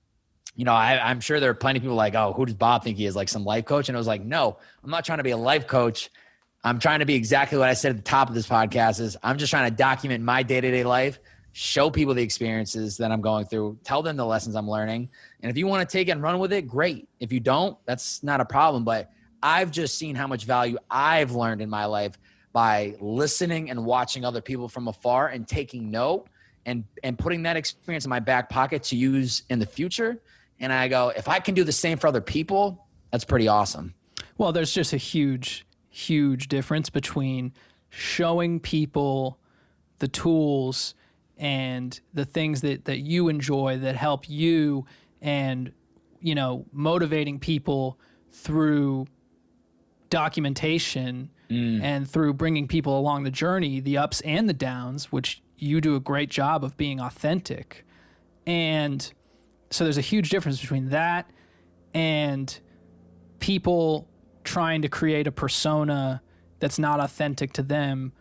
I'm sure there are plenty of people like, oh, who does Bob think he is, like some life coach? And I was like, no, I'm not trying to be a life coach. I'm trying to be exactly what I said at the top of this podcast is I'm just trying to document my day-to-day life, show people the experiences that I'm going through, tell them the lessons I'm learning. And if you want to take it and run with it, great. If you don't, that's not a problem. But I've just seen how much value I've learned in my life by listening and watching other people from afar and taking note and putting that experience in my back pocket to use in the future. And I go, if I can do the same for other people, that's pretty awesome. Well, there's just a huge difference between showing people the tools and the things that you enjoy that help you and, motivating people through documentation and through bringing people along the journey, the ups and the downs, which you do a great job of being authentic. And so there's a huge difference between that and people trying to create a persona that's not authentic to them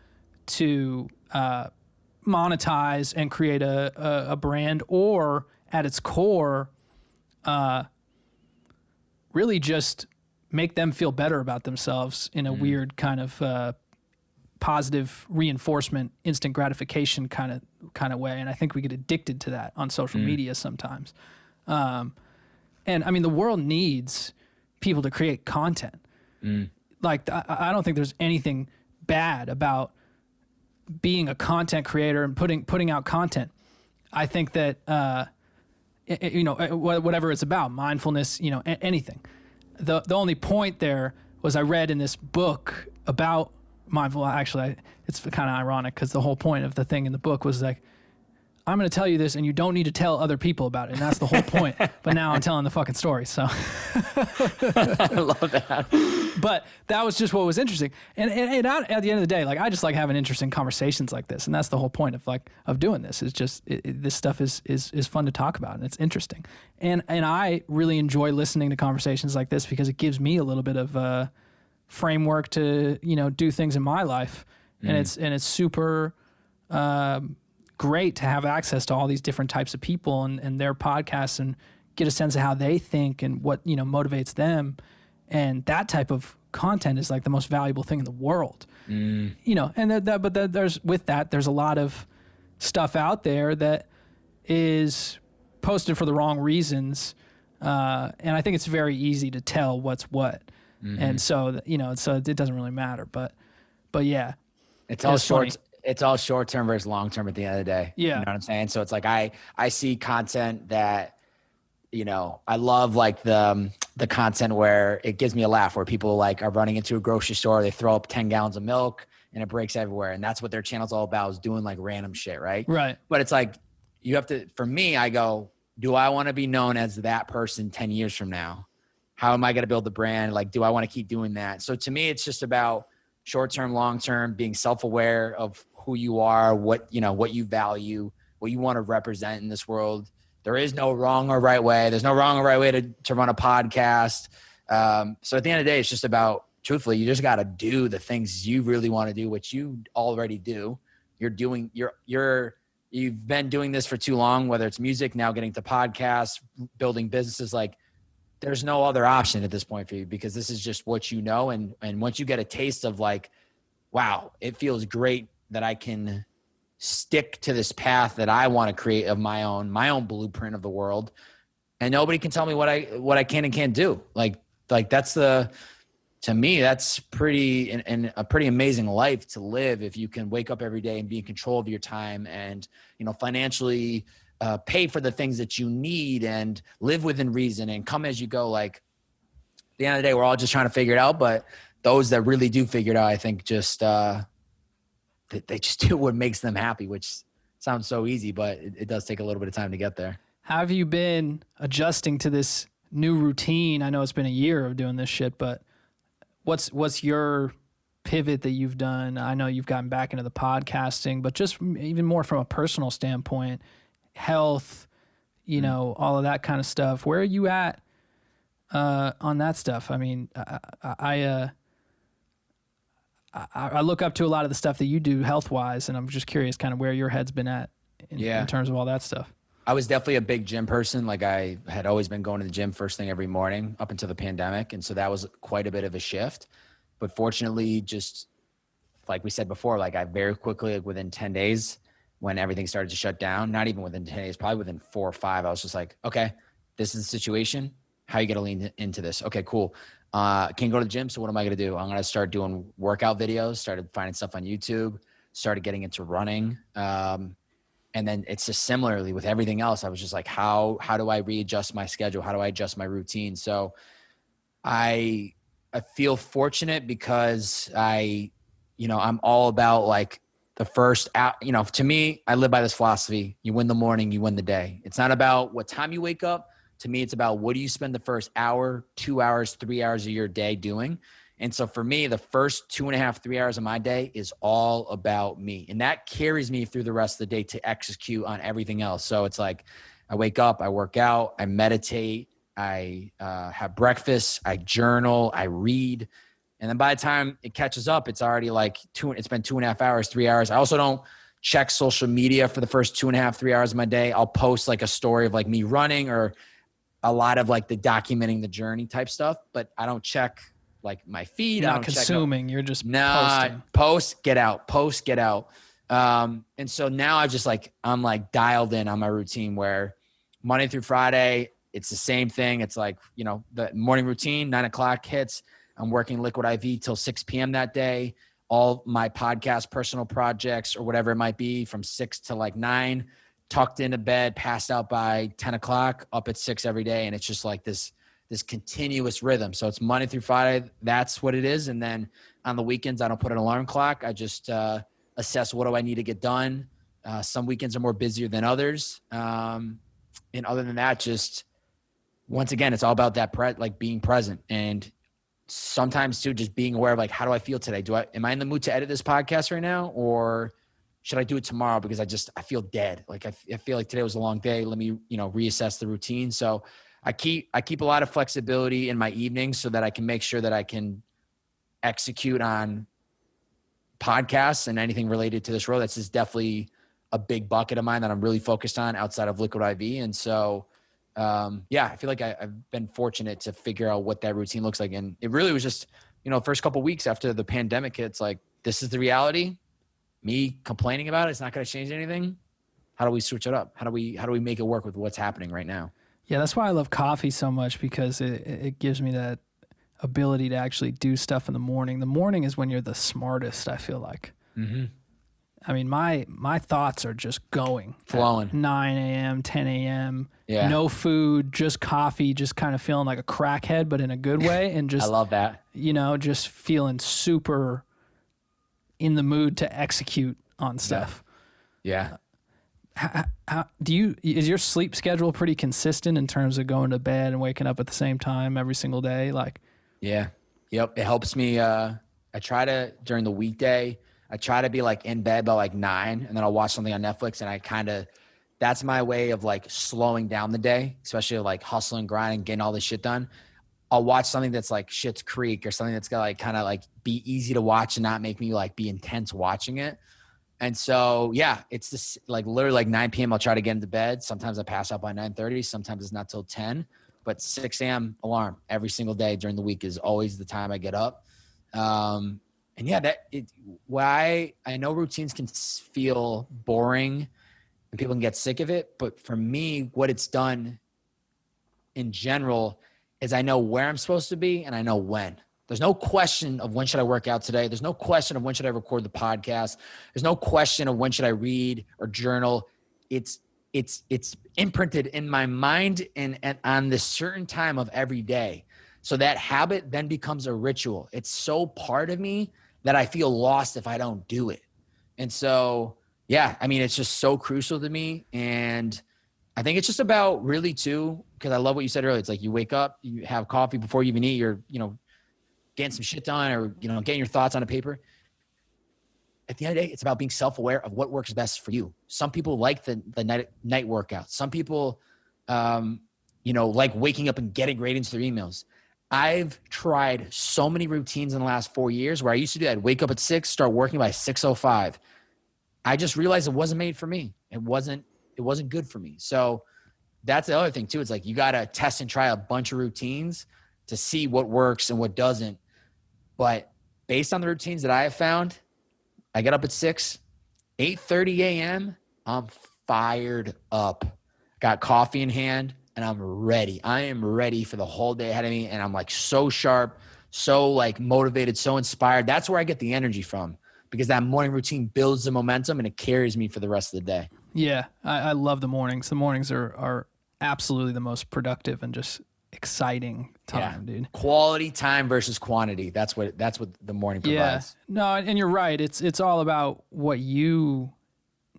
to monetize and create a brand, or at its core, really just make them feel better about themselves in a weird kind of positive reinforcement, instant gratification kind of way. And I think we get addicted to that on social media sometimes. And I mean, the world needs people to create content. Like, I don't think there's anything bad about being a content creator and putting out content. I think that, whatever it's about, mindfulness, anything. The only point there was I read in this book about mindful. Actually, it's kind of ironic because the whole point of the thing in the book was like, I'm going to tell you this and you don't need to tell other people about it. And that's the whole point. But now I'm telling the fucking story. So I love that. But that was just what was interesting. And at the end of the day, like, I just like having interesting conversations like this. And that's the whole point of doing this, is just this stuff is fun to talk about and it's interesting. And I really enjoy listening to conversations like this because it gives me a little bit of a framework to, do things in my life. And it's super, great to have access to all these different types of people and their podcasts and get a sense of how they think and what, motivates them. And that type of content is like the most valuable thing in the world, and there's a lot of stuff out there that is posted for the wrong reasons. And I think it's very easy to tell what's what. And so, so it doesn't really matter, but yeah, it's all short. It's all short term versus long term at the end of the day. Yeah. You know what I'm saying? So it's like, I see content that, I love like the content where it gives me a laugh, where people like are running into a grocery store, they throw up 10 gallons of milk and it breaks everywhere. And that's what their channel's all about, is doing like random shit. Right. Right. But it's like, you have to, for me, I go, do I want to be known as that person 10 years from now? How am I going to build the brand? Like, do I want to keep doing that? So to me, it's just about short-term, long-term, being self-aware of who you are, what you value, what you want to represent in this world. There is no wrong or right way. There's no wrong or right way to run a podcast. So at the end of the day, it's just about, truthfully, you just got to do the things you really want to do, which you already do. You've been doing this for too long, whether it's music, now getting to podcasts, building businesses. Like, there's no other option at this point for you, because this is just what you know. And once you get a taste of like, wow, it feels great that I can stick to this path that I want to create of my own blueprint of the world. And nobody can tell me what I can and can't do. Like to me, that's a pretty amazing life to live, if you can wake up every day and be in control of your time and, financially pay for the things that you need and live within reason and come as you go. Like, at the end of the day, we're all just trying to figure it out. But those that really do figure it out, I think just, they just do what makes them happy, which sounds so easy, but it does take a little bit of time to get there. How have you been adjusting to this new routine? I know it's been a year of doing this shit, but what's your pivot that you've done? I know you've gotten back into the podcasting, but just even more from a personal standpoint, health, all of that kind of stuff. Where are you at on that stuff? I mean, I look up to a lot of the stuff that you do health-wise, and I'm just curious kind of where your head's been at in terms of all that stuff. I was definitely a big gym person. Like, I had always been going to the gym first thing every morning up until the pandemic. And so that was quite a bit of a shift. But fortunately, just like we said before, like, I very quickly, like within 10 days, when everything started to shut down, not even within 10 days, probably within 4 or 5, I was just like, okay, this is the situation. How are you going to lean into this? Okay, cool. Can't go to the gym. So what am I going to do? I'm going to start doing workout videos, started finding stuff on YouTube, started getting into running. And then it's just similarly with everything else. I was just like, how do I readjust my schedule? How do I adjust my routine? So I feel fortunate because I'm all about like the first out, to me, I live by this philosophy. You win the morning, you win the day. It's not about what time you wake up. To me, it's about what do you spend the first hour, 2 hours, 3 hours of your day doing? And so for me, the first 2.5, 3 hours of my day is all about me. And that carries me through the rest of the day to execute on everything else. So it's like I wake up, I work out, I meditate, I have breakfast, I journal, I read. And then by the time it catches up, it's already like it's been 2.5 hours, 3 hours. I also don't check social media for the first 2.5, 3 hours of my day. I'll post like a story of like me running or a lot of like the documenting the journey type stuff, but I don't check like my feed. You're I not don't consuming. You're just posting. Post, get out. Post, get out. And so now I'm like dialed in on my routine where Monday through Friday, it's the same thing. It's like, the morning routine, 9 o'clock hits. I'm working Liquid IV till 6 p.m. that day. All my podcast, personal projects or whatever it might be from 6 to like 9, tucked into bed, passed out by 10 o'clock, up at 6 every day. And it's just like this continuous rhythm. So it's Monday through Friday. That's what it is. And then on the weekends, I don't put an alarm clock. I just assess what do I need to get done. Some weekends are more busier than others. And other than that, just once again, it's all about that being present. And sometimes too, just being aware of like, how do I feel today? Am I in the mood to edit this podcast right now? Or should I do it tomorrow? Because I feel dead. Like I feel like today was a long day. Let me, reassess the routine. So I keep a lot of flexibility in my evenings so that I can make sure that I can execute on podcasts and anything related to this role. That's just definitely a big bucket of mine that I'm really focused on outside of Liquid IV. And so, I feel like I've been fortunate to figure out what that routine looks like. And it really was just, first couple of weeks after the pandemic hits, like, this is the reality. Me complaining about it's not going to change anything. How do we switch it up? How do we make it work with what's happening right now? Yeah, that's why I love coffee so much, because it gives me that ability to actually do stuff in the morning. The morning is when you're the smartest, I feel like. Mm-hmm. I mean, my thoughts are just going. Flowing. 9 a.m., 10 a.m., yeah. No food, just coffee, just kind of feeling like a crackhead, but in a good way. And just, I love that. Just feeling super in the mood to execute on stuff. Yeah. Is your sleep schedule pretty consistent in terms of going to bed and waking up at the same time every single day? Yeah. Yep. It helps me. I try to, during the weekday, I try to be like in bed by like 9, and then I'll watch something on Netflix, and that's my way of like slowing down the day, especially like hustling, grinding, getting all this shit done. I'll watch something that's like Schitt's Creek or something that's gonna like kind of like be easy to watch and not make me like be intense watching it. And so, yeah, it's this like literally like 9 p.m. I'll try to get into bed. Sometimes I pass out by 9:30. Sometimes it's not till 10, but 6 a.m. alarm every single day during the week is always the time I get up. And yeah, why I know routines can feel boring and people can get sick of it. But for me, what it's done in general is I know where I'm supposed to be and I know when. There's no question of when should I work out today. There's no question of when should I record the podcast. There's no question of when should I read or journal. It's imprinted in my mind and on this certain time of every day. So that habit then becomes a ritual. It's so part of me that I feel lost if I don't do it. And so, yeah, I mean, it's just so crucial to me. And I think it's just about really too, because I love what you said earlier. It's like you wake up, you have coffee before you even eat, you're, getting some shit done or, getting your thoughts on a paper. At the end of the day, it's about being self-aware of what works best for you. Some people like the night workout. Some people, like waking up and getting right into their emails. I've tried so many routines in the last 4 years where I used to do that. I'd wake up at 6, start working by 6:05. I just realized it wasn't made for me. It wasn't good for me. So that's the other thing too. It's like, you got to test and try a bunch of routines to see what works and what doesn't. But based on the routines that I have found, I get up at 6, 8:30 a.m. I'm fired up. Got coffee in hand and I'm ready. I am ready for the whole day ahead of me. And I'm like so sharp, so like motivated, so inspired. That's where I get the energy from, because that morning routine builds the momentum and it carries me for the rest of the day. Yeah, I love the mornings. The mornings are absolutely the most productive and just exciting time, dude. Quality time versus quantity. That's what the morning provides. Yeah. No, and you're right. It's all about what you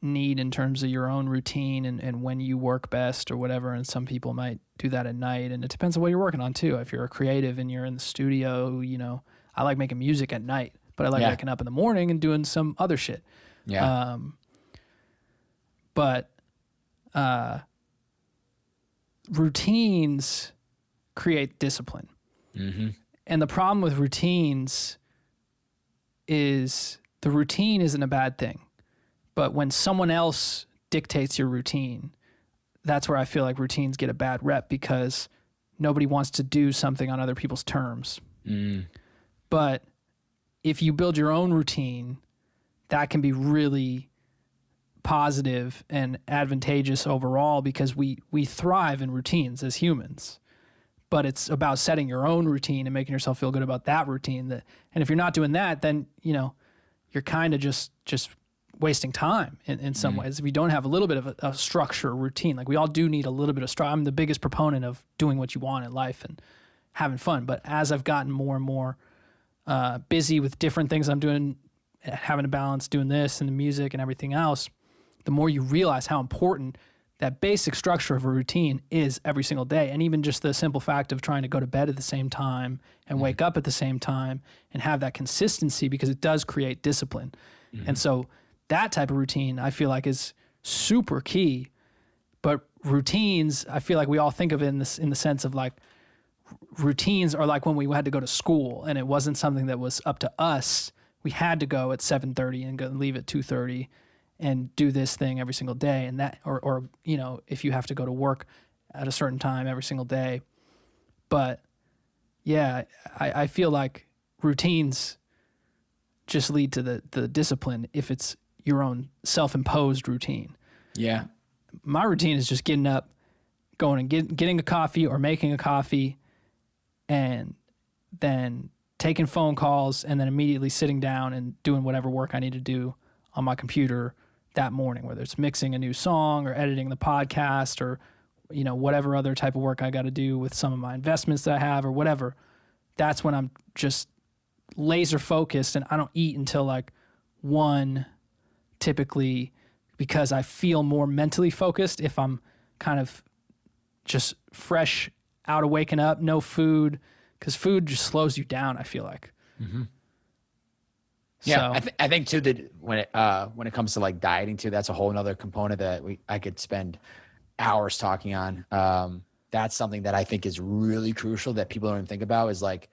need in terms of your own routine and when you work best or whatever. And some people might do that at night, and it depends on what you're working on too. If you're a creative and you're in the studio, I like making music at night, but I like waking up in the morning and doing some other shit. Yeah. But routines create discipline. Mm-hmm. And the problem with routines is the routine isn't a bad thing. But when someone else dictates your routine, that's where I feel like routines get a bad rep, because nobody wants to do something on other people's terms. But if you build your own routine, that can be really positive and advantageous overall, because we thrive in routines as humans. But it's about setting your own routine and making yourself feel good about that routine. And if you're not doing that, then, you know, you're kind of just wasting time in some ways. If you don't have a little bit of a structure, routine, like we all do need a little bit of structure. I'm the biggest proponent of doing what you want in life and having fun. But as I've gotten more and more busy with different things I'm doing, having a balance, doing this and the music and everything else, the more you realize how important that basic structure of a routine is every single day. And even just the simple fact of trying to go to bed at the same time and wake up at the same time and have that consistency, because it does create discipline. And so that type of routine, I feel like, is super key. But routines, I feel like we all think of it in the sense of like, routines are like when we had to go to school and it wasn't something that was up to us. We had to go at 7:30 and go leave at 2:30 and do this thing every single day. And that, or, you know, if you have to go to work at a certain time every single day. But yeah, I feel like routines just lead to the discipline if it's your own self-imposed routine. Yeah. My routine is just getting up, going and getting a coffee or making a coffee, and then taking phone calls, and then immediately sitting down and doing whatever work I need to do on my computer that morning, whether it's mixing a new song or editing the podcast or, you know, whatever other type of work I got to do with some of my investments that I have or whatever. That's when I'm just laser focused, and I don't eat until like 1, typically, because I feel more mentally focused if I'm kind of just fresh out of waking up, no food, because food just slows you down, I feel like. Yeah, so, I think too that when it comes to like dieting too, that's a whole nother component that I could spend hours talking on. That's something that I think is really crucial that people don't even think about, is like,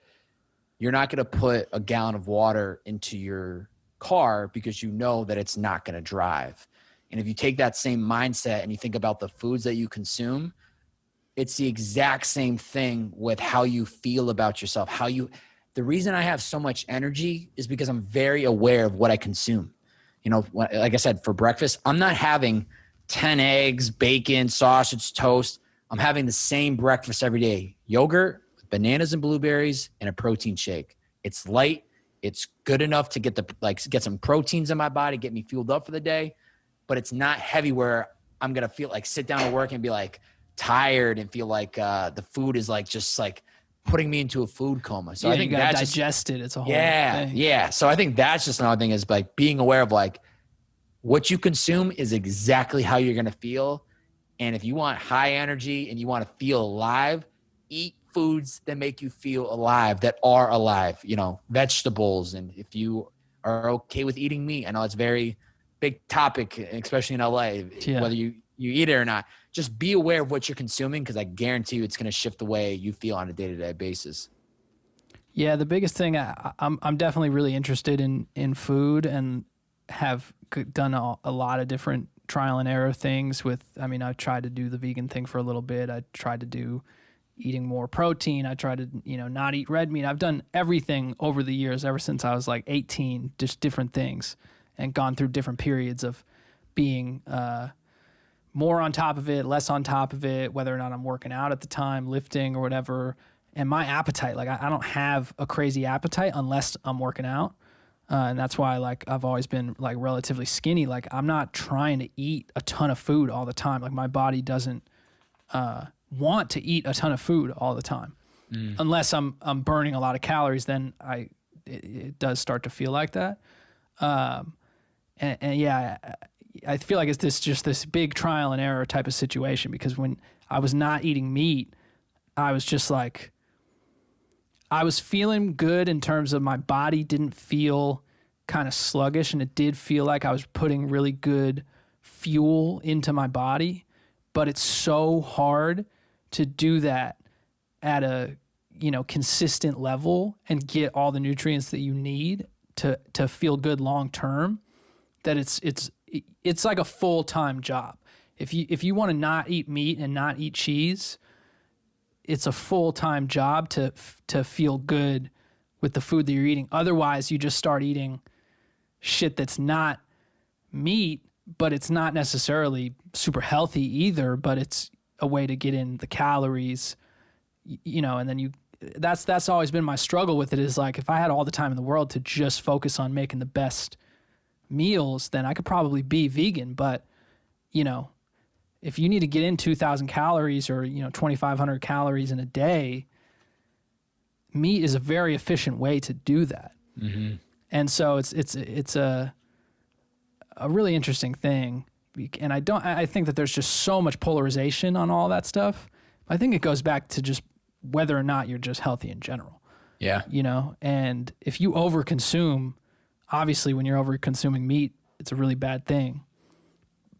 you're not going to put a gallon of water into your car because you know that it's not going to drive. And if you take that same mindset and you think about the foods that you consume, it's the exact same thing with how you feel about yourself. The reason I have so much energy is because I'm very aware of what I consume. You know, like I said, for breakfast, I'm not having 10 eggs, bacon, sausage, toast. I'm having the same breakfast every day: yogurt, bananas and blueberries, and a protein shake. It's light. It's good enough to get some proteins in my body, get me fueled up for the day, but it's not heavy where I'm going to feel like sit down at work and be like tired and feel like the food is like just like putting me into a food coma. So I think that's digest it. It's a whole thing. Yeah. So I think that's just another thing, is like being aware of like what you consume is exactly how you're going to feel. And if you want high energy and you want to feel alive, eat foods that make you feel alive, that are alive, you know, vegetables. And if you are okay with eating meat, I know it's very big topic, especially in LA, whether you eat it or not, just be aware of what you're consuming, because I guarantee you it's going to shift the way you feel on a day-to-day basis. Yeah, the biggest thing, I'm definitely really interested in food, and have done a lot of different trial and error things with, I mean, I tried to do the vegan thing for a little bit. I tried to do eating more protein. I tried to, you know, not eat red meat. I've done everything over the years, ever since I was like 18, just different things, and gone through different periods of being more on top of it, less on top of it, whether or not I'm working out at the time, lifting or whatever. And my appetite, like I don't have a crazy appetite unless I'm working out. And that's why like I've always been like relatively skinny. Like I'm not trying to eat a ton of food all the time. Like my body doesn't want to eat a ton of food all the time. Unless I'm burning a lot of calories, then it does start to feel like that. And yeah, I feel like it's just this big trial and error type of situation, because when I was not eating meat, I was just like, I was feeling good in terms of my body didn't feel kind of sluggish, and it did feel like I was putting really good fuel into my body, but it's so hard to do that at a, consistent level and get all the nutrients that you need to feel good long term, that it's like a full-time job. If you want to not eat meat and not eat cheese, it's a full-time job to feel good with the food that you're eating. Otherwise, you just start eating shit that's not meat, but it's not necessarily super healthy either, but it's a way to get in the calories, and then that's always been my struggle with it, is like, if I had all the time in the world to just focus on making the best meals, then I could probably be vegan. But, if you need to get in 2,000 calories or, 2,500 calories in a day, meat is a very efficient way to do that. Mm-hmm. And so it's a really interesting thing. And I think that there's just so much polarization on all that stuff. I think it goes back to just whether or not you're just healthy in general. Yeah. And if you overconsume, obviously when you're over-consuming meat, it's a really bad thing.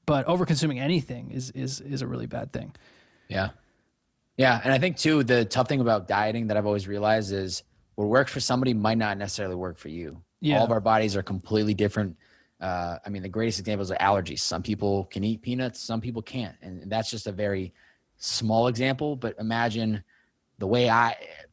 But over-consuming anything is a really bad thing. Yeah. Yeah. And I think too, the tough thing about dieting that I've always realized is what works for somebody might not necessarily work for you. Yeah. All of our bodies are completely different. The greatest example is allergies. Some people can eat peanuts, some people can't. And that's just a very small example, but imagine the way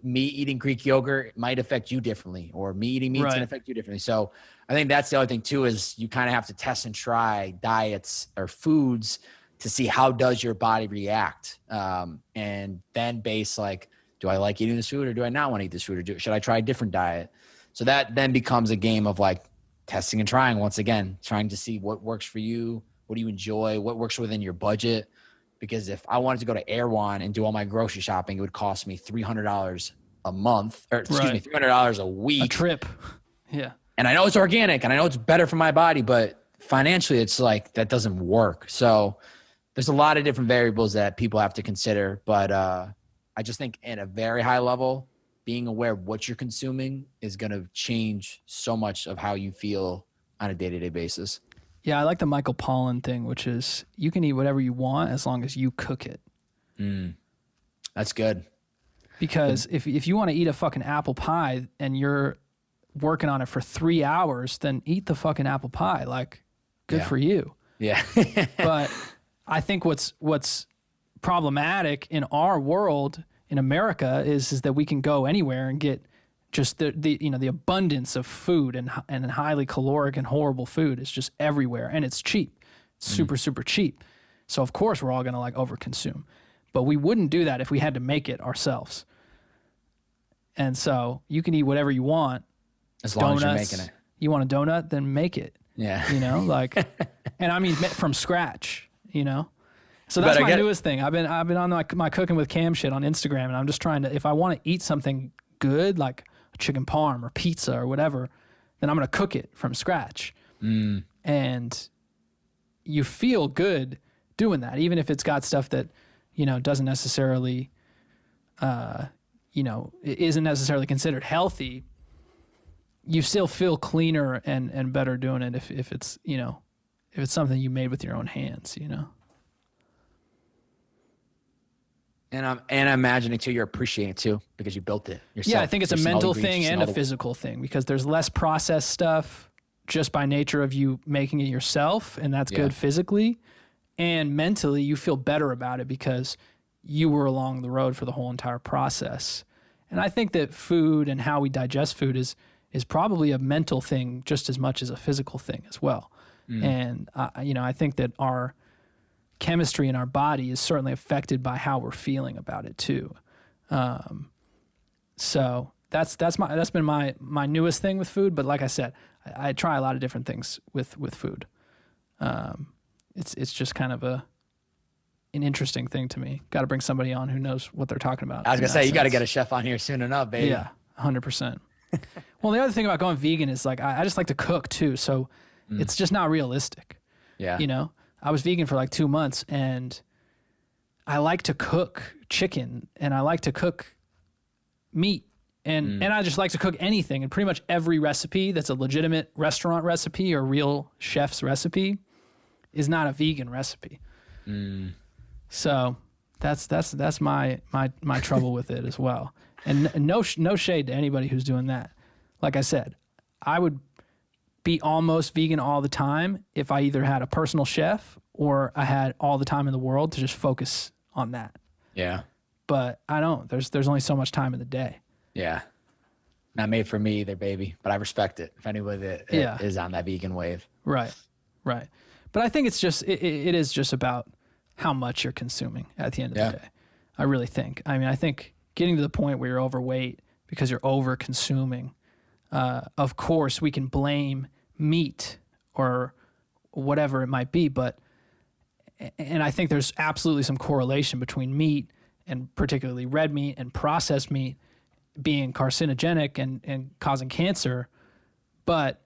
me eating Greek yogurt might affect you differently, or me eating meat's going to affect you differently. So I think that's the other thing too, is you kind of have to test and try diets or foods to see how does your body react. And then base like, do I like eating this food or do I not want to eat this food, or should I try a different diet? So that then becomes a game of like testing and trying, once again, trying to see what works for you. What do you enjoy? What works within your budget? Because if I wanted to go to Erewhon and do all my grocery shopping, it would cost me $300 a month, or excuse me, $300 a week. A trip. Yeah. And I know it's organic and I know it's better for my body, but financially it's like, that doesn't work. So there's a lot of different variables that people have to consider. But I just think at a very high level, being aware of what you're consuming is going to change so much of how you feel on a day-to-day basis. Yeah, I like the Michael Pollan thing, which is you can eat whatever you want as long as you cook it. That's good. Because if you want to eat a fucking apple pie and you're working on it for 3 hours, then eat the fucking apple pie. Like, good for you. Yeah. But I think what's problematic in our world, in America, is that we can go anywhere and get just the abundance of food and highly caloric and horrible food is just everywhere, and it's cheap. It's super, super cheap. So of course we're all going to like overconsume, but we wouldn't do that if we had to make it ourselves. And so you can eat whatever you want. As long as you're making it. You want a donut, then make it. Yeah. And I mean, from scratch, So that's my newest thing. I've been on like my cooking with Cam shit on Instagram, and I'm just trying to, if I want to eat something good, like a chicken parm or pizza or whatever, then I'm going to cook it from scratch. And you feel good doing that, even if it's got stuff that, doesn't necessarily, it isn't necessarily considered healthy. You still feel cleaner and better doing it if it's, if it's something you made with your own hands, And I'm imagining too, you're appreciating it too, because you built it yourself. Yeah, I think it's a mental thing and a physical thing, because there's less processed stuff just by nature of you making it yourself, and that's good physically. And mentally, you feel better about it because you were along the road for the whole entire process. And I think that food and how we digest food is probably a mental thing just as much as a physical thing as well. And I think that our chemistry in our body is certainly affected by how we're feeling about it too. So that's been my newest thing with food. But like I said, I try a lot of different things with food. It's just kind of an interesting thing to me. Got to bring somebody on who knows what they're talking about. I was gonna say, you got to get a chef on here soon enough, baby. Yeah, 100%. Well, the other thing about going vegan is like I just like to cook too, so it's just not realistic. Yeah, I was vegan for like 2 months, and I like to cook chicken and I like to cook meat And I just like to cook anything, and pretty much every recipe that's a legitimate restaurant recipe or real chef's recipe is not a vegan recipe. So that's my trouble with it as well. And no shade to anybody who's doing that. Like I said, I would be almost vegan all the time if I either had a personal chef or I had all the time in the world to just focus on that. Yeah. But I don't. There's only so much time in the day. Yeah. Not made for me either, baby. But I respect it. If anybody that is on that vegan wave. Right. But I think it's just, it is just about how much you're consuming at the end of the day. I really think. I mean, I think getting to the point where you're overweight because you're over consuming, of course we can blame meat or whatever it might be, and I think there's absolutely some correlation between meat and particularly red meat and processed meat being carcinogenic and causing cancer. But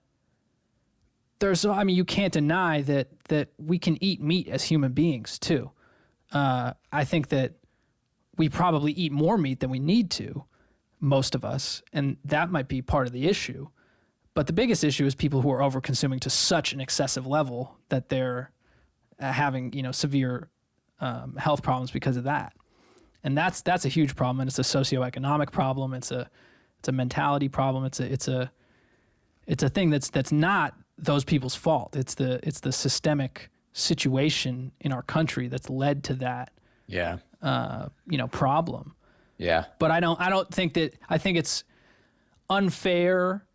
you can't deny that we can eat meat as human beings too. I think that we probably eat more meat than we need to, most of us, and that might be part of the issue. But the biggest issue is people who are over consuming to such an excessive level that they're having, severe health problems because of that. And that's a huge problem, and it's a socioeconomic problem. It's a mentality problem. It's a thing that's not those people's fault. It's the systemic situation in our country that's led to that. Yeah. Problem. Yeah. But I think it's unfair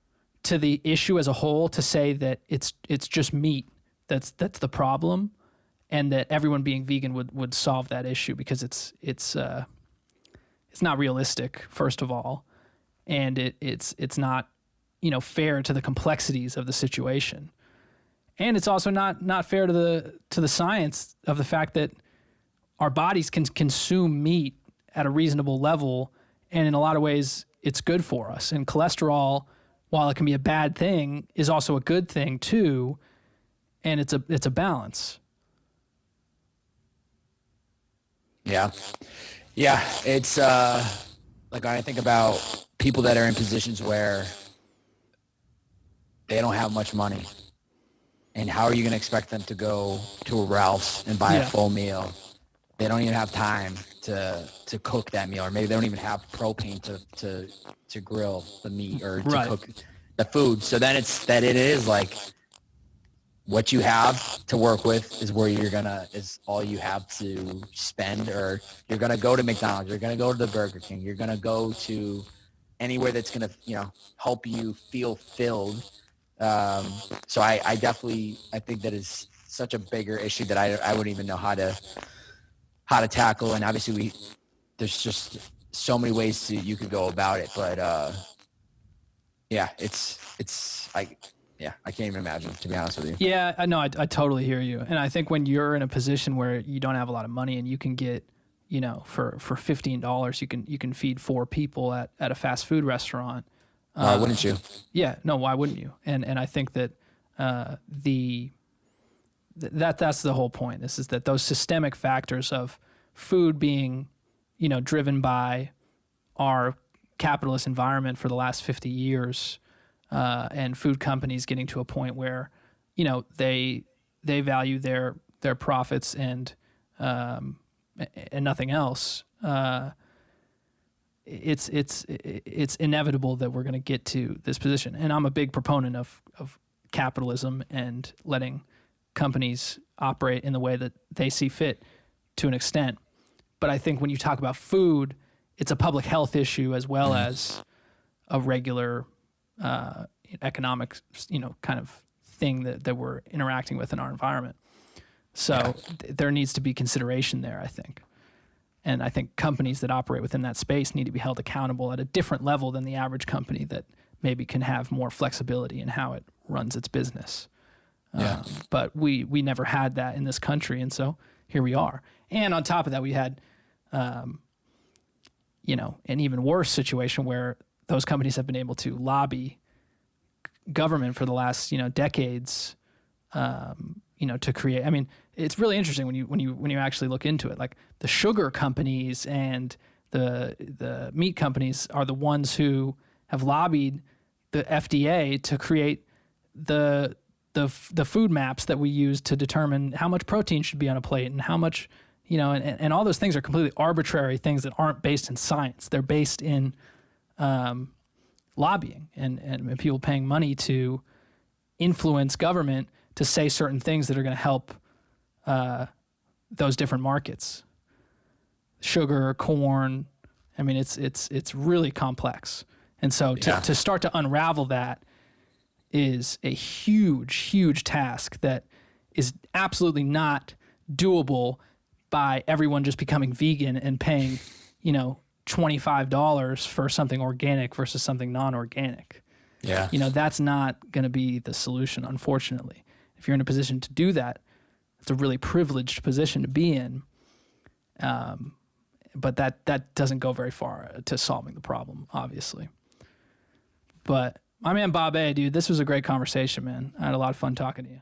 to the issue as a whole to say that it's just meat that's the problem, and that everyone being vegan would solve that issue, because it's not realistic, first of all, and it's not fair to the complexities of the situation, and it's also not fair to the science of the fact that our bodies can consume meat at a reasonable level, and in a lot of ways it's good for us. And cholesterol, while it can be a bad thing, is also a good thing too, and it's a balance. Yeah. Yeah. It's like when I think about people that are in positions where they don't have much money, and how are you going to expect them to go to a Ralph's and buy a full meal? They don't even have time to cook that meal, or maybe they don't even have propane to grill the meat or to cook the food. So then it is like what you have to work with is where is all you have to spend, or you're going to go to McDonald's, you're going to go to the Burger King, you're going to go to anywhere that's going to, help you feel filled. So I think that is such a bigger issue that I wouldn't even know how to tackle. And obviously there's just so many ways you could go about it, but I can't even imagine, to be honest with you. Yeah, I know. I totally hear you. And I think when you're in a position where you don't have a lot of money and you can get, for $15, you can feed 4 people at a fast food restaurant. Why wouldn't you? Yeah, no, why wouldn't you? And I think that that's the whole point. This is that those systemic factors of food being, driven by our capitalist environment for the last 50 years, and food companies getting to a point where, they value their profits and nothing else. It's inevitable that we're going to get to this position. And I'm a big proponent of capitalism and letting companies operate in the way that they see fit to an extent. But I think when you talk about food, it's a public health issue as well as a regular economic, kind of thing that we're interacting with in our environment. So there needs to be consideration there, I think. And I think companies that operate within that space need to be held accountable at a different level than the average company that maybe can have more flexibility in how it runs its business. But we never had that in this country, and so here we are. And on top of that, we had, an even worse situation where those companies have been able to lobby government for the last, decades, to create. I mean, it's really interesting when you actually look into it. Like the sugar companies and the meat companies are the ones who have lobbied the FDA to create the food maps that we use to determine how much protein should be on a plate and how much, and all those things are completely arbitrary things that aren't based in science. They're based in lobbying and people paying money to influence government to say certain things that are going to help those different markets. Sugar, corn. I mean, it's really complex. And so to start to unravel that is a huge, huge task that is absolutely not doable by everyone just becoming vegan and paying, $25 for something organic versus something non-organic. Yeah. That's not going to be the solution, unfortunately. If you're in a position to do that, it's a really privileged position to be in. But that doesn't go very far to solving the problem, obviously. But my man Bobbbaaaay, dude, this was a great conversation, man. I had a lot of fun talking to you.